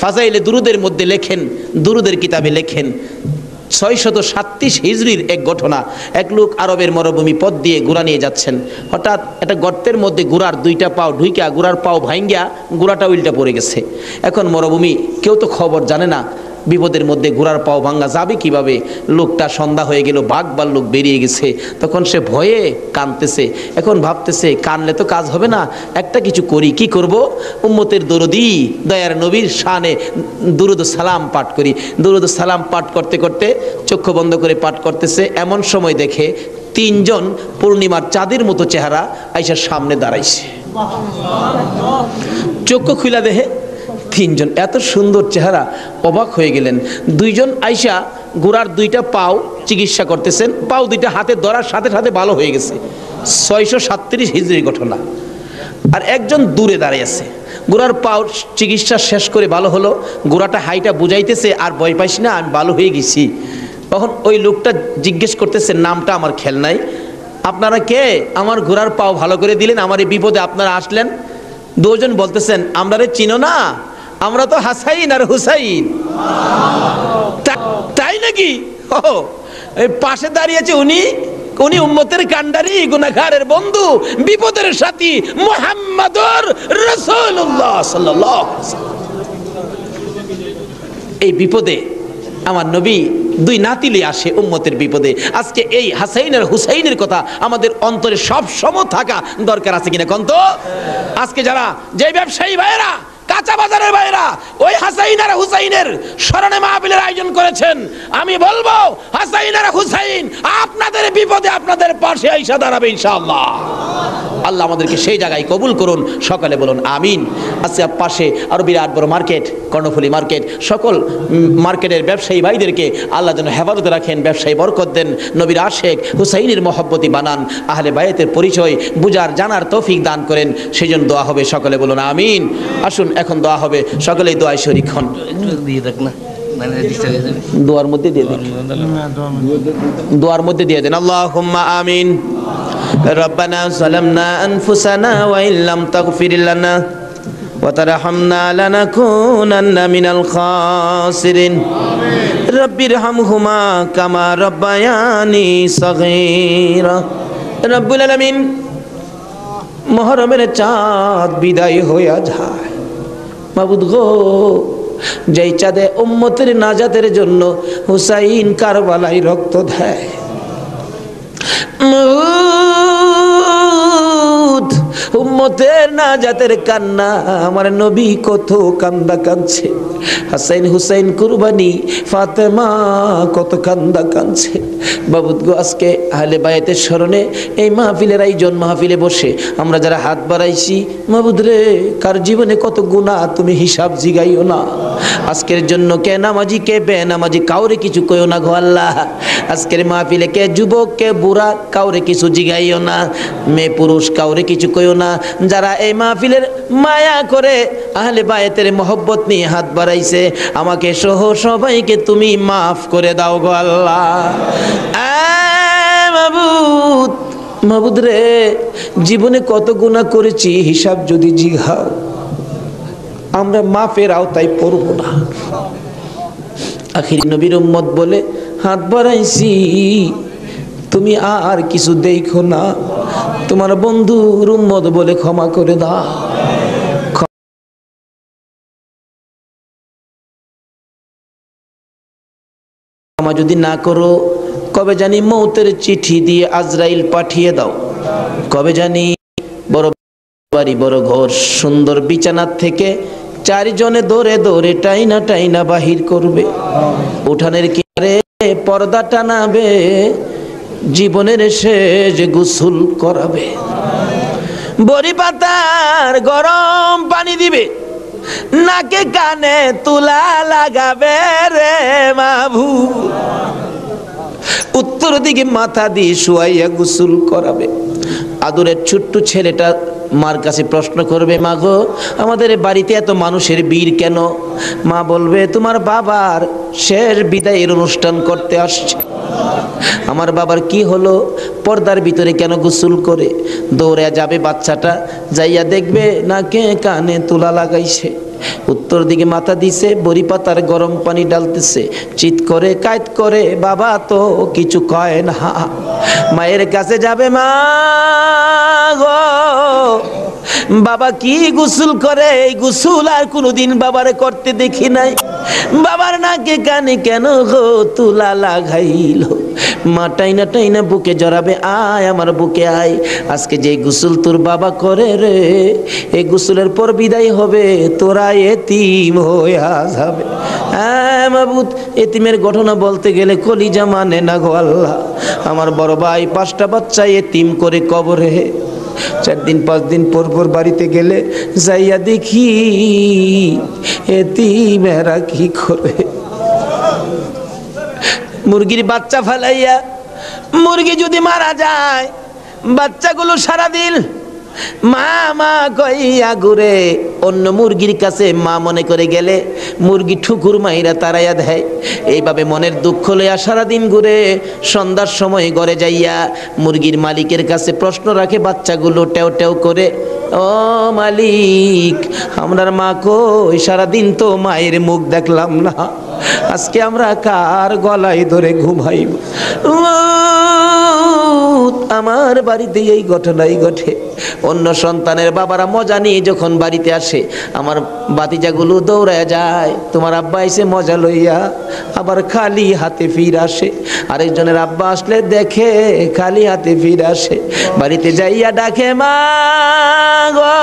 ফাজাইলে দুরুদের মধ্যে লেখেন, দুরুদের কিতাবে লেখেন 637 হিজরির এক ঘটনা। এক লোক আরবের মরুভূমি পথ দিয়ে ঘোড়া নিয়ে যাচ্ছেন, হঠাৎ একটা গর্তের মধ্যে ঘোড়ার 2টা পাও ঢুইকা ঘোড়ার পাও ভাঙ্গিয়া ঘোড়াটা উল্টা পড়ে গেছে। এখন মরুভূমি, কেউ তো খবর জানে না, বিপদের মধ্যে ঘোড়ার পাও ভাঙ্গা যাবে কিভাবে। লোকটা সন্ধ্যা হয়ে গেল, বাঘ ভাল্লুক বেরিয়ে গেছে, তখন সে ভয়ে কাঁদতেছে। এখন ভাবতেছে কানলে তো কাজ হবে না, একটা কিছু করি। কি করব? উম্মতের দরুদি দয়ার নবীর শানে দুরুদ সালাম পাঠ করি। দুরুদ সালাম পাঠ করতে করতে চক্ষু বন্ধ করে পাঠ করতেছে, এমন সময় দেখে 3 জন পূর্ণিমার চাঁদের মতো চেহারা আইসার সামনে দাঁড়াইছে। চক্ষু খুলা দেখে 3 জন এত সুন্দর চেহারা, অবাক হয়ে গেলেন। 2 জন আইসা ঘোড়ার 2টা পাও চিকিৎসা করতেছেন, পাও 2টা হাতে ধরার সাথে সাথে ভালো হয়ে গেছে। 637 হিজরির ঘটনা। আর একজন দূরে দাঁড়িয়ে আছে, ঘোড়ার পাও চিকিৎসা শেষ করে ভালো হলো, ঘোড়াটা হাইটা বুঝাইতেছে আর ভয় পাইস না, আমি ভালো হয়ে গেছি। তখন ওই লোকটা জিজ্ঞেস করতেছে, নামটা আমার খেয়াল নাই, আপনারা কে? আমার ঘোড়ার পাও ভালো করে দিলেন, আমার এই বিপদে আপনারা আসলেন। দুজন বলতেছেন, আমরা রে চিনো না, আমরা তো হাসাইন আর হুসাইন। তাই নাকি? ও এই পাশে দাঁড়িয়েছে উনি, উনি উম্মতের কান্ডারি, গুনাহগারের বন্ধু, বিপদের সাথী মুহাম্মাদুর রাসূলুল্লাহ সাল্লাল্লাহু আলাইহি ওয়াসাল্লাম। এই বিপদে আমার নবী দুই নাতিলে আসে উম্মতের বিপদে। আজকে এই হাসাইন আর হুসাইনের কথা আমাদের অন্তরে সব সময় থাকা দরকার আছে কিনা কোন তো? আজকে যারা যে ব্যবসায়ী ভাইরা, কাঁচা বাজারের ভাইরা ওই হাসাইন আর হুসাইনের স্মরণে মাহফিলের আয়োজন করেছেন, আমি বলবো হাসাইন আর হুসাইন আপনাদের বিপদে আপনাদের পাশে আইসা দাঁড়াবে ইনশাআল্লাহ। আল্লাহ আমাদেরকে সেই জায়গায় কবুল করুন, সকালে বলুন আমিন। আজকে পাশে আরো বিরাট বড় মার্কেট, কর্ণফুলী মার্কেট, সকল মার্কেটের ব্যবসায়ী ভাইদেরকে আল্লাহ যেন হেফাজতে রাখেন, ব্যবসায়ী বরকত দেন, নবীর আশেক হুসাইনের মহব্বতী বানান, আহলে বায়াতের পরিচয় বুঝার জানার তৌফিক দান করেন, সেই জন্য দোয়া হবে, সকলে বলুন আমিন। আসুন এখন দোয়া হবে, সকলেই দোয়ায় শরীক হন। দোয়ার মধ্যে দিয়ে দেন, দোয়ার মধ্যে দিয়ে দেন। আল্লাহুম্মা আমিন। রব্বানা যালামনা আনফুসানা ওয়া ইল্লাম তাগফির লানা ওয়া তারহামনা লানাকুনান্না মিনাল খাসিরিন। রব্বিরহামহুমা কামা রব্বায়ানি সগীরা। রব্বুল আলামিন, মুহররমের চাঁদ বিদায় হইয়া যায়, মাবুদ গো, যেই চাঁদে উম্মতের নাজাতের জন্য হুসাইন কারবালায় রক্ত দেয়, উম্মতের নাজাতের কান্না আমার নবী কত কান্দা কাঁদছে, হাসাইন হুসাইন কুরবানি ফাতেমা কত কান্দা কাঁদছে। বাবুদ গো, আজকে আহলে বায়াতের স্মরণে এই মাহফিলের আয়োজন, মাহফিলে বসে আমরা যারা হাত বাড়াইছি, মাবুদ রে, কার জীবনে কত গুনাহ তুমি হিসাব জিগাইও না। আজকের জন্য কে নামাজি কে বেনামাজি কাউরে কিছু কইও না গো আল্লাহ। আজকের মাহফিলে কে যুবক কে বুড়া কাউরে কিছু জিগাইও না, মেয়ে পুরুষ কাউরে কিছু কইও না। যারা এই মাহফিলের মায়া করে আহলে বায়াতের মহব্বত নিয়ে হাত বাড়াইছে, আমাকে সহ সবাইকে তুমি মাফ করে দাও গো আল্লাহ। মাবুদ, মাবুদ রে, জীবনে কত গুনাহ করেছি হিসাব যদি জিগাও, আমরা মাফের আওতায় পড়ব না। আখির নবীর উম্মত বলে হাত বাড়াইছি, তুমি আর কিছু দেখো না, তোমার বন্ধুর উম্মত বলে ক্ষমা করে দাও। ক্ষমা যদি না করো, কবে জানি মৌতের চিঠি দিয়ে আজরাইল পাঠিয়ে দাও, কবে জানি বড় বাড়ি বড় ঘর সুন্দর বিছানার থেকে চারজনে দৌড়ে দৌড়ে টাইনা টাইনা বাহির করবে, উঠানের কিনারে পর্দা টানাবে, জীবনের শেষ গোসল করাবে, বড়ি পাতার গরম পানি দিবে, নাকে কানে তুলা লাগাবে রে মাবু, উত্তর দিকে মাথা দিয়ে শুয়াইয়া গোসল করাবে। আদরের ছোট্ট ছেলেটা মার কাছে প্রশ্ন করবে, মা গো, আমাদের বাড়িতে এত মানুষের ভিড় কেন? মা বলবে, তোমার বাবার শেষ বিদায়ের অনুষ্ঠান করতে আসছে। আমার বাবার কি হলো? পর্দার ভিতরে কেন গোসল করে? দৌড়ে যাবে বাচ্চাটা, যাইয়া দেখবে নাকে কানে তুলা লাগাইছে, উত্তর দিকে মাথা দিছে, বড়ি পাতার গরম পানি ডালতেছে, চিৎ করে কাইত করে, বাবা তো কিছু কয় না। মায়ের কাছে যাবে, মা গো, বাবা কি গোসল করে? এই গোসল আর কোনোদিন বাবারে করতে দেখি নাই, বাবার নাকে কানে কেন গো তুলা লাগাইলো? মা টাইনা টাইনা বুকে জড়াবে, আয় আমার বুকে আয়, আজকে যে গোসল তোর বাবা করে রে, এই গোসলের পর বিদায় হবে, তোরা এতিম হইয়া যাবে। হ্যাঁ মাবুদ, এতিমের ঘটনা বলতে গেলে কলিজা মানে না গো আল্লাহ। আমার বড় ভাই 5টা বাচ্চা এতিম করে কবরে, 4 দিন 5 দিন পর পর বাড়িতে গেলে যাইয়া দেখি এতিমেরা কি করে। মুরগির বাচ্চা ফেলাইয়া, মুরগি যদি মারা যায়, বাচ্চাগুলো সারাদিন মা মা কইয়া ঘুরে, অন্য মুরগির কাছে মা মনে করে গেলে মুরগি ঠুকুর মাইরা তারাইয়া দেয়। এইভাবে মনের দুঃখ লইয়া সারাদিন ঘুরে সন্ধ্যার সময় ঘরে যাইয়া মুরগির মালিকের কাছে প্রশ্ন রাখে বাচ্চাগুলো টেও টেও করে, ও মালিক, আমরার মা কই? সারাদিন তো মায়ের মুখ দেখলাম না, আজকে আমরা কার গলায় ধরে ঘুমাইব? আমার বাড়িতে এই ঘটনাই ঘটে। অন্য সন্তানের বাবারা মজা নিয়ে যখন বাড়িতে আসে, আমার বাতিজাগুলো দৌড়ায় যায়, তোমার আব্বা এসে মজা লইয়া, আবার খালি হাতে ফিরে আসে। আরেকজনের আব্বা আসলে দেখে খালি হাতে ফিরে আসে, বাড়িতে যাইয়া ডাকে, মা গো,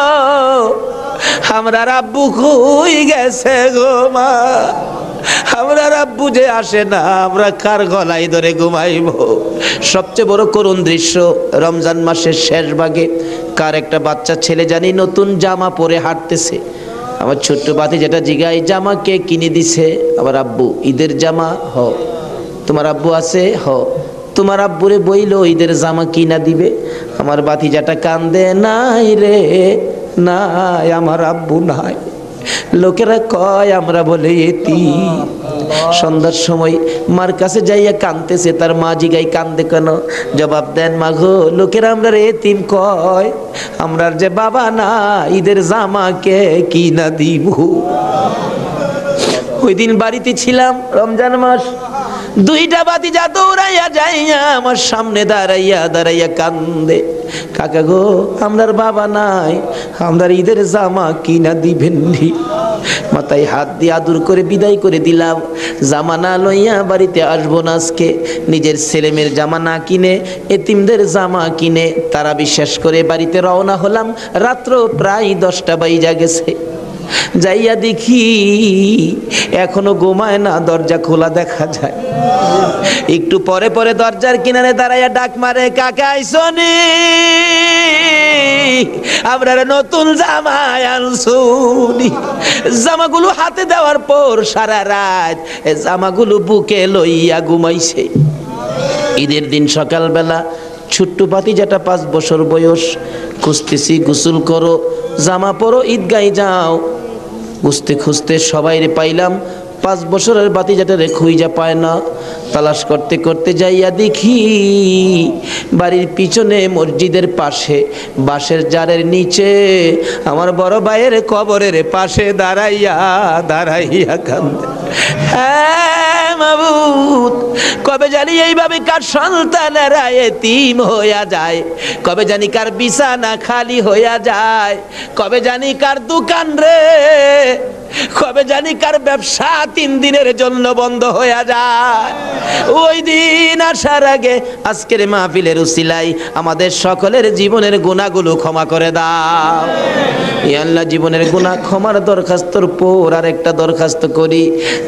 আমরা আব্বু কই গেছে গো মা, আমরা আব্বু যে আসে না, আমরা কার গলায় ধরে ঘুমাইব? সবচেয়ে বড় করুণ দৃশ্য, রমজান মাসের শেষ ভাগে কার একটা বাচ্চা ছেলে জানি নতুন জামা পরে হাঁটতেছে। আমার ছোট্ট বাতি যেটা জিগাই, জামা কে কিনে দিছে? আমার আব্বু। ঈদের জামা? হ। তোমার আব্বু আছে? হ। তোমার আব্বুরে বইলো ঈদের জামা কিনা দিবে? আমার বাতিজাটা কান্দে, নাই রে নাই, আমার আব্বু নাই। লোকেরা কয় আমরা বলে এতিম। সন্ধ্যার সময় মার কাছে যাইয়া কাঁদতেছে, তার মা জিগাই কান্দে কেন? জবাব দেন, মা গো, লোকেরা আমরা এতিম কয়, আমরার যে বাবা না, ঈদের জামা কে কিনা দিব? ওই দিন বাড়িতে ছিলাম, রমজান মাস, দুইটা বাতিজা দৌড়াইয়া যাইয়া আমার সামনে দাঁড়াইয়া দাঁড়াইয়া কান্দে, কাকা গো, আমরার বাবা নাই, আমরার ঈদের জামা কিনা দিবেন নি? মাথায় হাত দিয়ে আদর করে বিদায় করে দিলাম। জামা না লইয়া বাড়িতে আসবো না আজকে। নিজের ছেলেমেয়ের জামা না কিনে এতিমদের জামা কিনে তারা বিশ্বাস করে বাড়িতে রওনা হলাম। রাত্র প্রায় 10টা বাজে গেছে। যাইয়া দেখি এখনো ঘুমায় না, দরজা খোলা দেখা যায়। একটু পরে পরে দরজার কিনারে দাঁড়াইয়া ডাক মারে, কাকা আইসনি, আমরা নতুন জামা আনছুনি। জামাগুলো হাতে দেওয়ার পর সারা রাত জামাগুলো বুকে লইয়া ঘুমাইছে। ঈদের দিন সকালবেলা ছোট্ট ভাতিজাটা 5 বছর বয়স, খুঁজতেছি, গোসল করো, জামা পরো, ঈদগায় যাও। খুঁজতে খুঁজতে সবাইরে পাইলাম, 5 বছরের ভাতিজাটারে খুঁজা পায় না। তালাশ করতে করতে যাইয়া দেখি বাড়ির পিছনে মসজিদের পাশে বাঁশের জারের নিচে আমার বড় ভাইয়ের কবরের পাশে দাঁড়াইয়া দাঁড়াইয়া কান্দে। হ্যাঁ মাবুদ, কবে জানি এইভাবে কার সন্তানেরা এতিম হইয়া যায়, কবে জানি কার বিছানা খালি হইয়া যায়, কবে জানি কার দোকান রে, কবে জানি কার ব্যবসা 3 দিনের জন্য বন্ধ হইয়া যায়। ওই দিন আসার আগে আজকের মাহফিলের উসিলাই আমাদের সকলের জীবনের গুনাহগুলো ক্ষমা করে দাও। ইয়া আল্লাহ, জীবনের গুনাহ ক্ষমার দরখাস্তর পর আর একটা দরখাস্ত করি।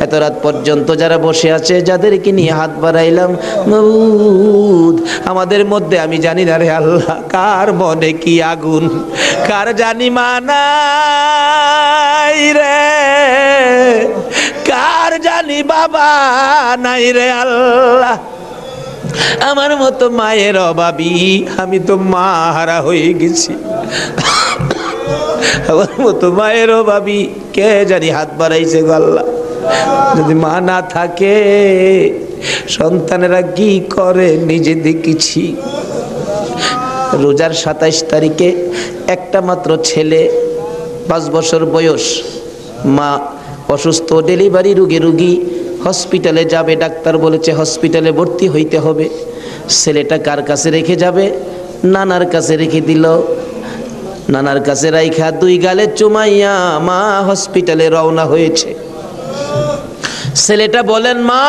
এত রাত পর্যন্ত যারা বসে আছে, যাদেরকে নিয়ে হাত বাড়াইলাম, মাবুদ, আমাদের মধ্যে আমি জানি না রে আল্লাহ, কার মনে কি আগুন, কার জানি মানাই রে, কার জানি বাবা নাই রে আল্লাহ। আমার মতো মায়ের অভাবী, আমি তো মা হারা হয়ে গেছি। আমার মতো মায়ের অভাবী কে জানি হাত বাড়াইছে গো আল্লাহ। যদি মা না থাকে সন্তানেরা কি করে নিজে দেখেছি। রোজার 27 তারিখে একটা মাত্র ছেলে, 5 বছর বয়স, মা অসুস্থ, ডেলিভারি রুগী, হসপিটালে যাবে, ডাক্তার বলেছে হসপিটালে ভর্তি হইতে হবে। ছেলেটা কার কাছে রেখে যাবে? নানার কাছে রেখে দিল। নানার কাছে রাইখা 2 গালে চুমাইয়া মা হসপিটালে রওনা হয়েছে। ছেলেটা বলেন, মা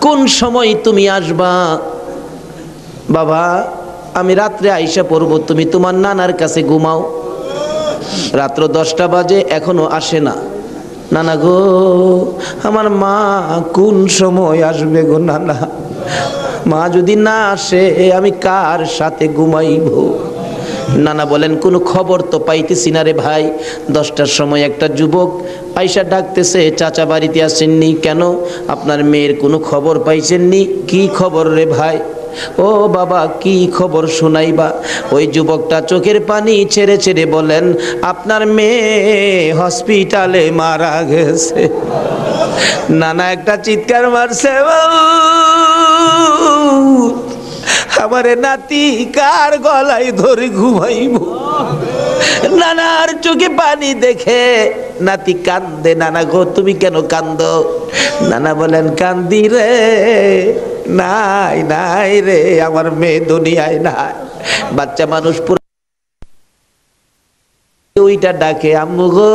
কোন সময় তুমি আসবা? বাবা, আমি রাত্রে আইসা পড়বো, তুমি তোমার নানার কাছে ঘুমাও। রাত্র 10টা বাজে, এখনো আসে না। নানা গো, আমার মা কোন সময় আসবে গো নানা? মা যদি না আসে আমি কার সাথে ঘুমাইব? নানা বলেন, কোনো খবর তো পাইতেছি না রে ভাই। 10টার সময় একটা যুবক আইসা ডাকতেছে, চাচা বাড়িতে আসেননি কেন? আপনার মেয়ের কোনো খবর পাইছেননি? কি খবর রে ভাই? ও বাবা কি খবর শোনাইবা? ওই যুবকটা চোখের পানি ছেড়ে ছেড়ে বলেন, আপনার মেয়ে হসপিটালে মারা গেছে। নানা একটা চিৎকার মারছে, আমারে নাতি কার গলায় ধরে ঘুমাইব। নানার চোখে পানি দেখে নাতি কান্দে। নানা গো তুমি কেন কান্দো? নানা বলেন, কান্দি রে, নাই নাই রে, আমার মেয়ে দুনিয়ায় নাই। বাচ্চা মানুষ পুরো ওইটা ডাকে, আম্মু গো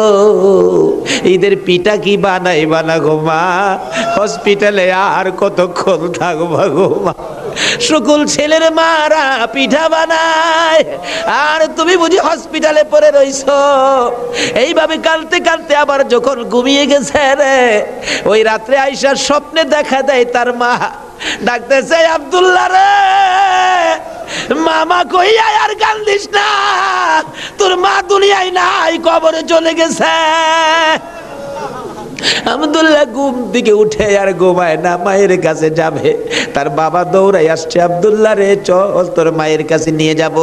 ঈদের পিঠা কি বানাই বানা গো মা, হসপিটালে আর কতক্ষণ থাকবা গো মা। সকল ছেলের মারা পিঠা বানায়, আর তুমি বুঝি হসপিটালে পড়ে রইছো। এইভাবে কাঁদতে কাঁদতে আবার যখন ঘুমিয়ে গেছে রে, ওই রাত্রে আইসার স্বপ্নে দেখা দেয় তার মা ডাকতেছে, আব্দুল্লাহ রে, মামা কইয়া আর কান্দিস না, তোর মা দুনিয়ায় নাই, কবরে চলে গেছে। আব্দুল্লাহ ঘুম থেকে উঠে আর ঘুমায় না, মায়ের কাছে যাবে। তার বাবা দৌড়াই আসছে, আব্দুল্লাহ রে চল তোর মায়ের কাছে নিয়ে যাব।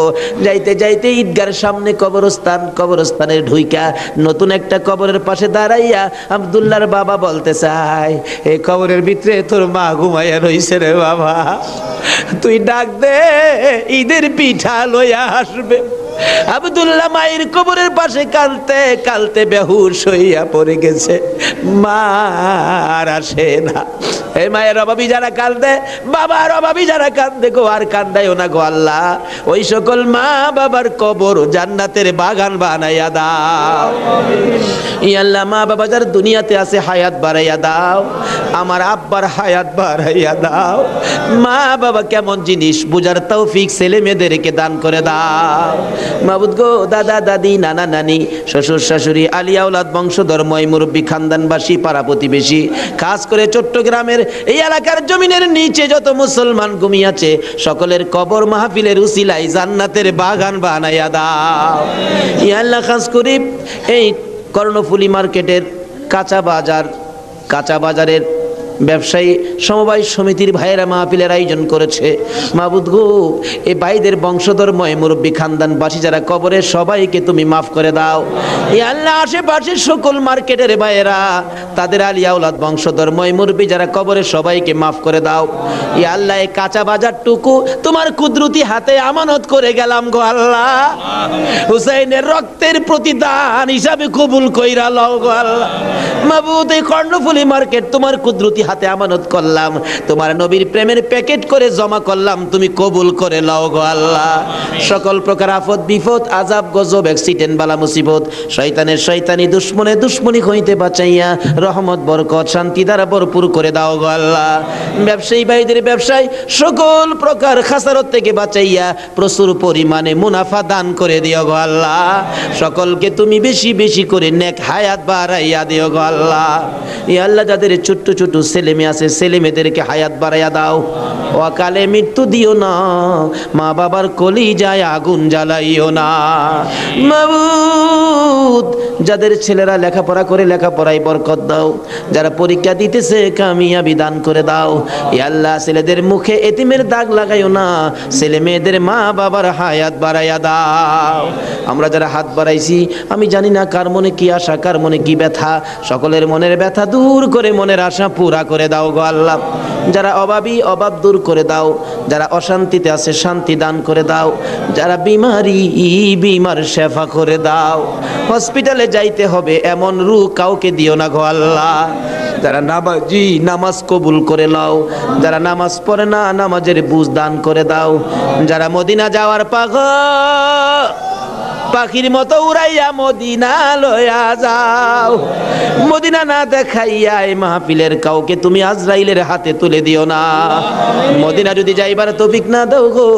যাইতে যাইতে ঈদগার সামনে কবরস্থান, কবরস্থানের ঢুইকা নতুন একটা কবরের পাশে দাঁড়াইয়া আব্দুল্লাহর বাবা বলতে চায়, এই কবরের ভিতরে তোর মা ঘুমাইয়া রইছে রে বাবা, তুই ডাক দে, ঈদের পিঠা লইয়া আসবে। আব্দুল্লাহ মায়ের কবরের পাশে কালতে কালতে বেহুশ হইয়া পড়ে গেছে, মা আর আসে না। এই মায়ের অভাবী যারা কান্দে, বাবার অভাবী যারা কান্দে গো, আর কান্দাইও না গো আল্লাহ। ওই সকল মা বাবার কবর জান্নাতের বাগান বানাইয়া দাও। ই আল্লাহ, মা বাবা যার দুনিয়াতে আছে হায়াত বাড়াইয়া দাও, আমার আব্বার হায়াত বাড়াইয়া দাও। মা বাবা কেমন জিনিস বুঝার তৌফিক ছেলে মেয়েদেরকে দান করে দাও। মাবুদ গো, দাদা দাদি, নানা নানি, শ্বশুর শাশুড়ি, আলিয়া আওলাদ, বংশধর, ময় মুরব্বী, খানদানবাসী, পাড়া প্রতিবেশী, খাস করে চট্টগ্রামের এই এলাকার জমিনের নিচে যত মুসলমান ঘুমিয়ে আছে, সকলের কবর মাহফিলের উসিলায় জান্নাতের বাগান বানাইয়া দাও। ইয়া আল্লাহ, খাস করে এই কর্ণফুলী মার্কেটের কাঁচা বাজারের ব্যবসায়ী সমবায় সমিতির ভাইয়েরা মাহফিলের আয়োজন করেছে। মাবুদ গো, এই ভাইদের বংশধর, ময় মুরব্বী, খানদানবাসী যারা কবরে, সবাইকে তুমি মাফ করে দাও। এই আল্লাহ, আশেপাশের সকল মার্কেটের ভাইয়েরা, তাদের আলিয়া আওলাদ, বংশধর, ময় মুরব্বী যারা কবরে, সবাইকে মাফ করে দাও। এই আল্লাহ, এই কাঁচা বাজারটুকু তোমার কুদরতি হাতে আমানত করে গেলাম গো আল্লাহ। হুসাইনের রক্তের প্রতিদান হিসাবে কবুল কইরা লও গো আল্লাহ। মাবুদ, এই কর্ণফুলী মার্কেট তোমার কুদরতি হাতে আমানত করলাম, তোমার নবীর প্রেমের প্যাকেট করে জমা করলাম, তুমি কবুল করে লও গো আল্লাহ। সকল প্রকার আফত বিপদ, আযাব, গজব, অ্যাক্সিডেন্ট, বালা মুসিবত, শয়তানের শয়তানি, দুশ্মনের দুশ্মনী হইতে বাঁচাইয়া রহমত, বরকত, শান্তি দ্বারা ভরপুর করে দাও গো আল্লাহ। ব্যবসায়ী ভাইদের ব্যবসায় সকল প্রকার খাসারত থেকে বাঁচাইয়া প্রচুর পরিমাণে মুনাফা দান করে দিও গো আল্লাহ। সকলকে তুমি বেশি বেশি করে নেক হায়াত বাড়াইয়া দিও গো আল্লাহ। ইয়া আল্লাহ, যাদের ছোট্ট ছোট ছেলে মেয়ে আছে, ছেলে মেয়েদেরকে হায়াত বাড়াইয়া দাও। অকালে মৃত্যু দিও না, মা বাবার কলিজায় আগুন জ্বালাইও না। মাবুদ, যাদের ছেলেরা লেখাপড়া করে লেখাপড়ায় বরকত দাও, যারা পরীক্ষা দিতেছে কামিয়াবি দান করে দাও। ইয়া আল্লাহ, ছেলেদের মুখে এতিমের দাগ লাগাইও না, ছেলে মেয়েদের মা বাবার হায়াত বাড়াইয়া দাও। আমরা যারা হাত বাড়াইছি, আমি জানি না কার মনে কি আশা, কার মনে কি ব্যথা, সকলের মনের ব্যথা দূর করে মনের আশা পুরা করে দাও গো আল্লাহ। যারা অভাবী, অভাব দূর করে দাও। যারা অশান্তিতে আছে, শান্তি দান করে দাও। যারা বিমার শেফা করে দাও। হসপিটালে যাইতে হবে এমন রূহ কাউকে দিও না গো আল্লাহ। যারা নামাজি, নামাজ কবুল করে নাও। যারা নামাজ পড়ে না, নামাজের বুঝ দান করে দাও। যারা মদিনা যাওয়ার পাখির মতো উড়াইয়া মদিনা লয়া যাও, মদিনা না দেখাইয়া এই মাহফিলের কাউকে তুমি আজরাইলের হাতে তুলে দিও না। মদিনা যদি যাইবার তৌফিক না দাও গো,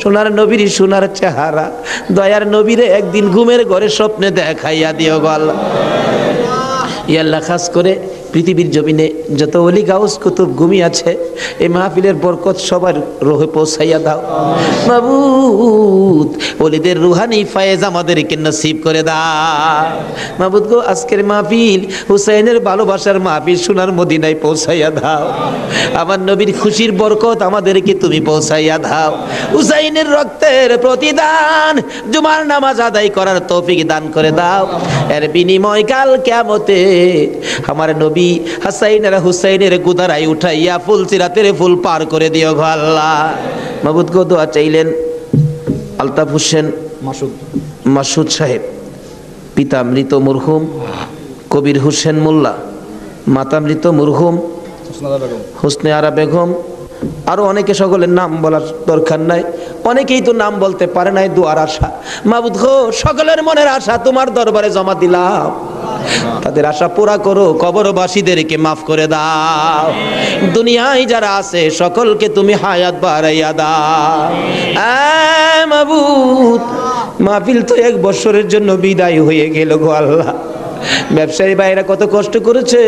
সোনার নবীর সোনার চেহারা, দয়ার নবীরে একদিন ঘুমের ঘরে স্বপ্নে দেখাইয়া দিও গো আল্লাহ। ইয়া আল্লাহ, খাস করে পৃথিবীর জমিনে যত ওলি গাউস কুতুব গুমি আছে এই মাহফিলের বরকত সবার রোহে পৌঁছাইয়া দাও মাবুদ। ওলিদের রুহানি ফায়েজ আমাদেরকে নসিব করে দাও মাবুদ গো। আজকের মাহফিল হুসাইনের ভালোবাসার মাহফিল সোনার মদিনায় পৌঁছাইয়া দাও। আমার নবীর খুশির বরকত আমাদেরকে তুমি পৌঁছাইয়া দাও। হুসাইনের রক্তের প্রতিদান জুমার নামাজ আদায় করার তৌফিক দান করে দাও। এর বিনিময় কাল কিয়ামতে আমার নবী হাসাইন আর হুসাইনের গুদারাই উঠাইয়া ফুল সিরাতের ফুল পার করে দিও গো আল্লাহ। মাবুদ গো দোয়া চাইলেন আলতাফ হোসেন মাসুদ সাহেব, পিতা মৃত মরহুম কবির হোসেন মোল্লা, মাতা মৃত মরহুম হোসনে আরা বেগম, আরো অনেকে, সকলের নাম বলার দরকার নাই, অনেকেই তো নাম বলতে পারে নাই। দুয়ার আশা মাবুদ গো, সকলের মনের আশা তোমার দরবারে জমা দিলাম, তাদের আশা পুরা করো, কবরবাসীদেরকে মাফ করে দাও। দুনিয়ায় যারা আছে সকলকে তুমি হায়াত বাড়াইয়া দাও মাবুদ। মাহফিল তো 1 বছরের জন্য বিদায় হয়ে গেল গো আল্লাহ। ব্যবসায়ী ভাইরা কত কষ্ট করেছে,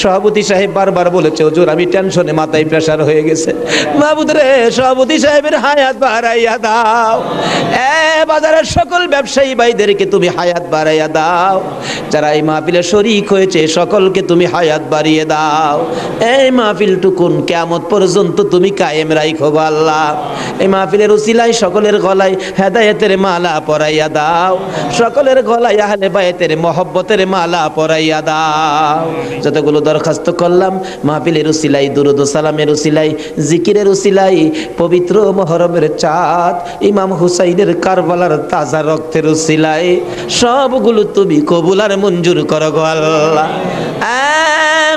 সভাপতি সাহেব বারবার বলেছে হুজুর আমি টেনশনে মাথায় প্রেসার হয়ে গেছে। মাহবুদ রে, সভাপতি সাহেবের হায়াত বাড়াইয়া দাও। বাজারের সকল ব্যবসায়ী ভাইদেরকে তুমি হায়াত বাড়াইয়া দাও। যারা এই মাহফিলে শরীক হয়েছে সকলকে তুমি হায়াত বাড়িয়ে দাও। এই মাহফিল টুকুন কিয়ামত পর্যন্ত তুমি কায়েম রাখো গো আল্লাহ। এই মাহফিলের উসিলায় সকলের গলায় হেদায়েতের মালা পরাইয়া দাও, সকলের গলায় আহলে বাইতের মহব্বতের মালা পরাইয়া দাও। যতগুলো দরখাস্ত করলাম মাহফিলের উসিলাই, দুরুদ ও সালামের উসিলাই, জিকিরের উসিলাই, পবিত্র মুহররমের চাঁদ ইমাম হুসাইনের কারবালার তাজা রক্তের উসিলাই সবগুলো তুমি কবুল আর মঞ্জুর করো গো আল্লাহ।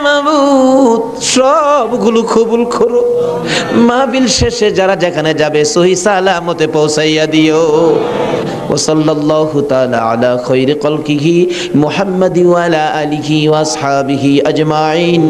মাবুদ সবগুলো কবুল করো। মাহফিল শেষে যারা যেখানে যাবে সহি সালামতে পৌঁছাইয়া দিও। ওয়াসাল্লাল্লাহু তাআলা আলা খায়রি খালকিহি মুহাম্মাদি ওয়া আলা আলিহি ওয়া আসহাবিহি আজমাইন।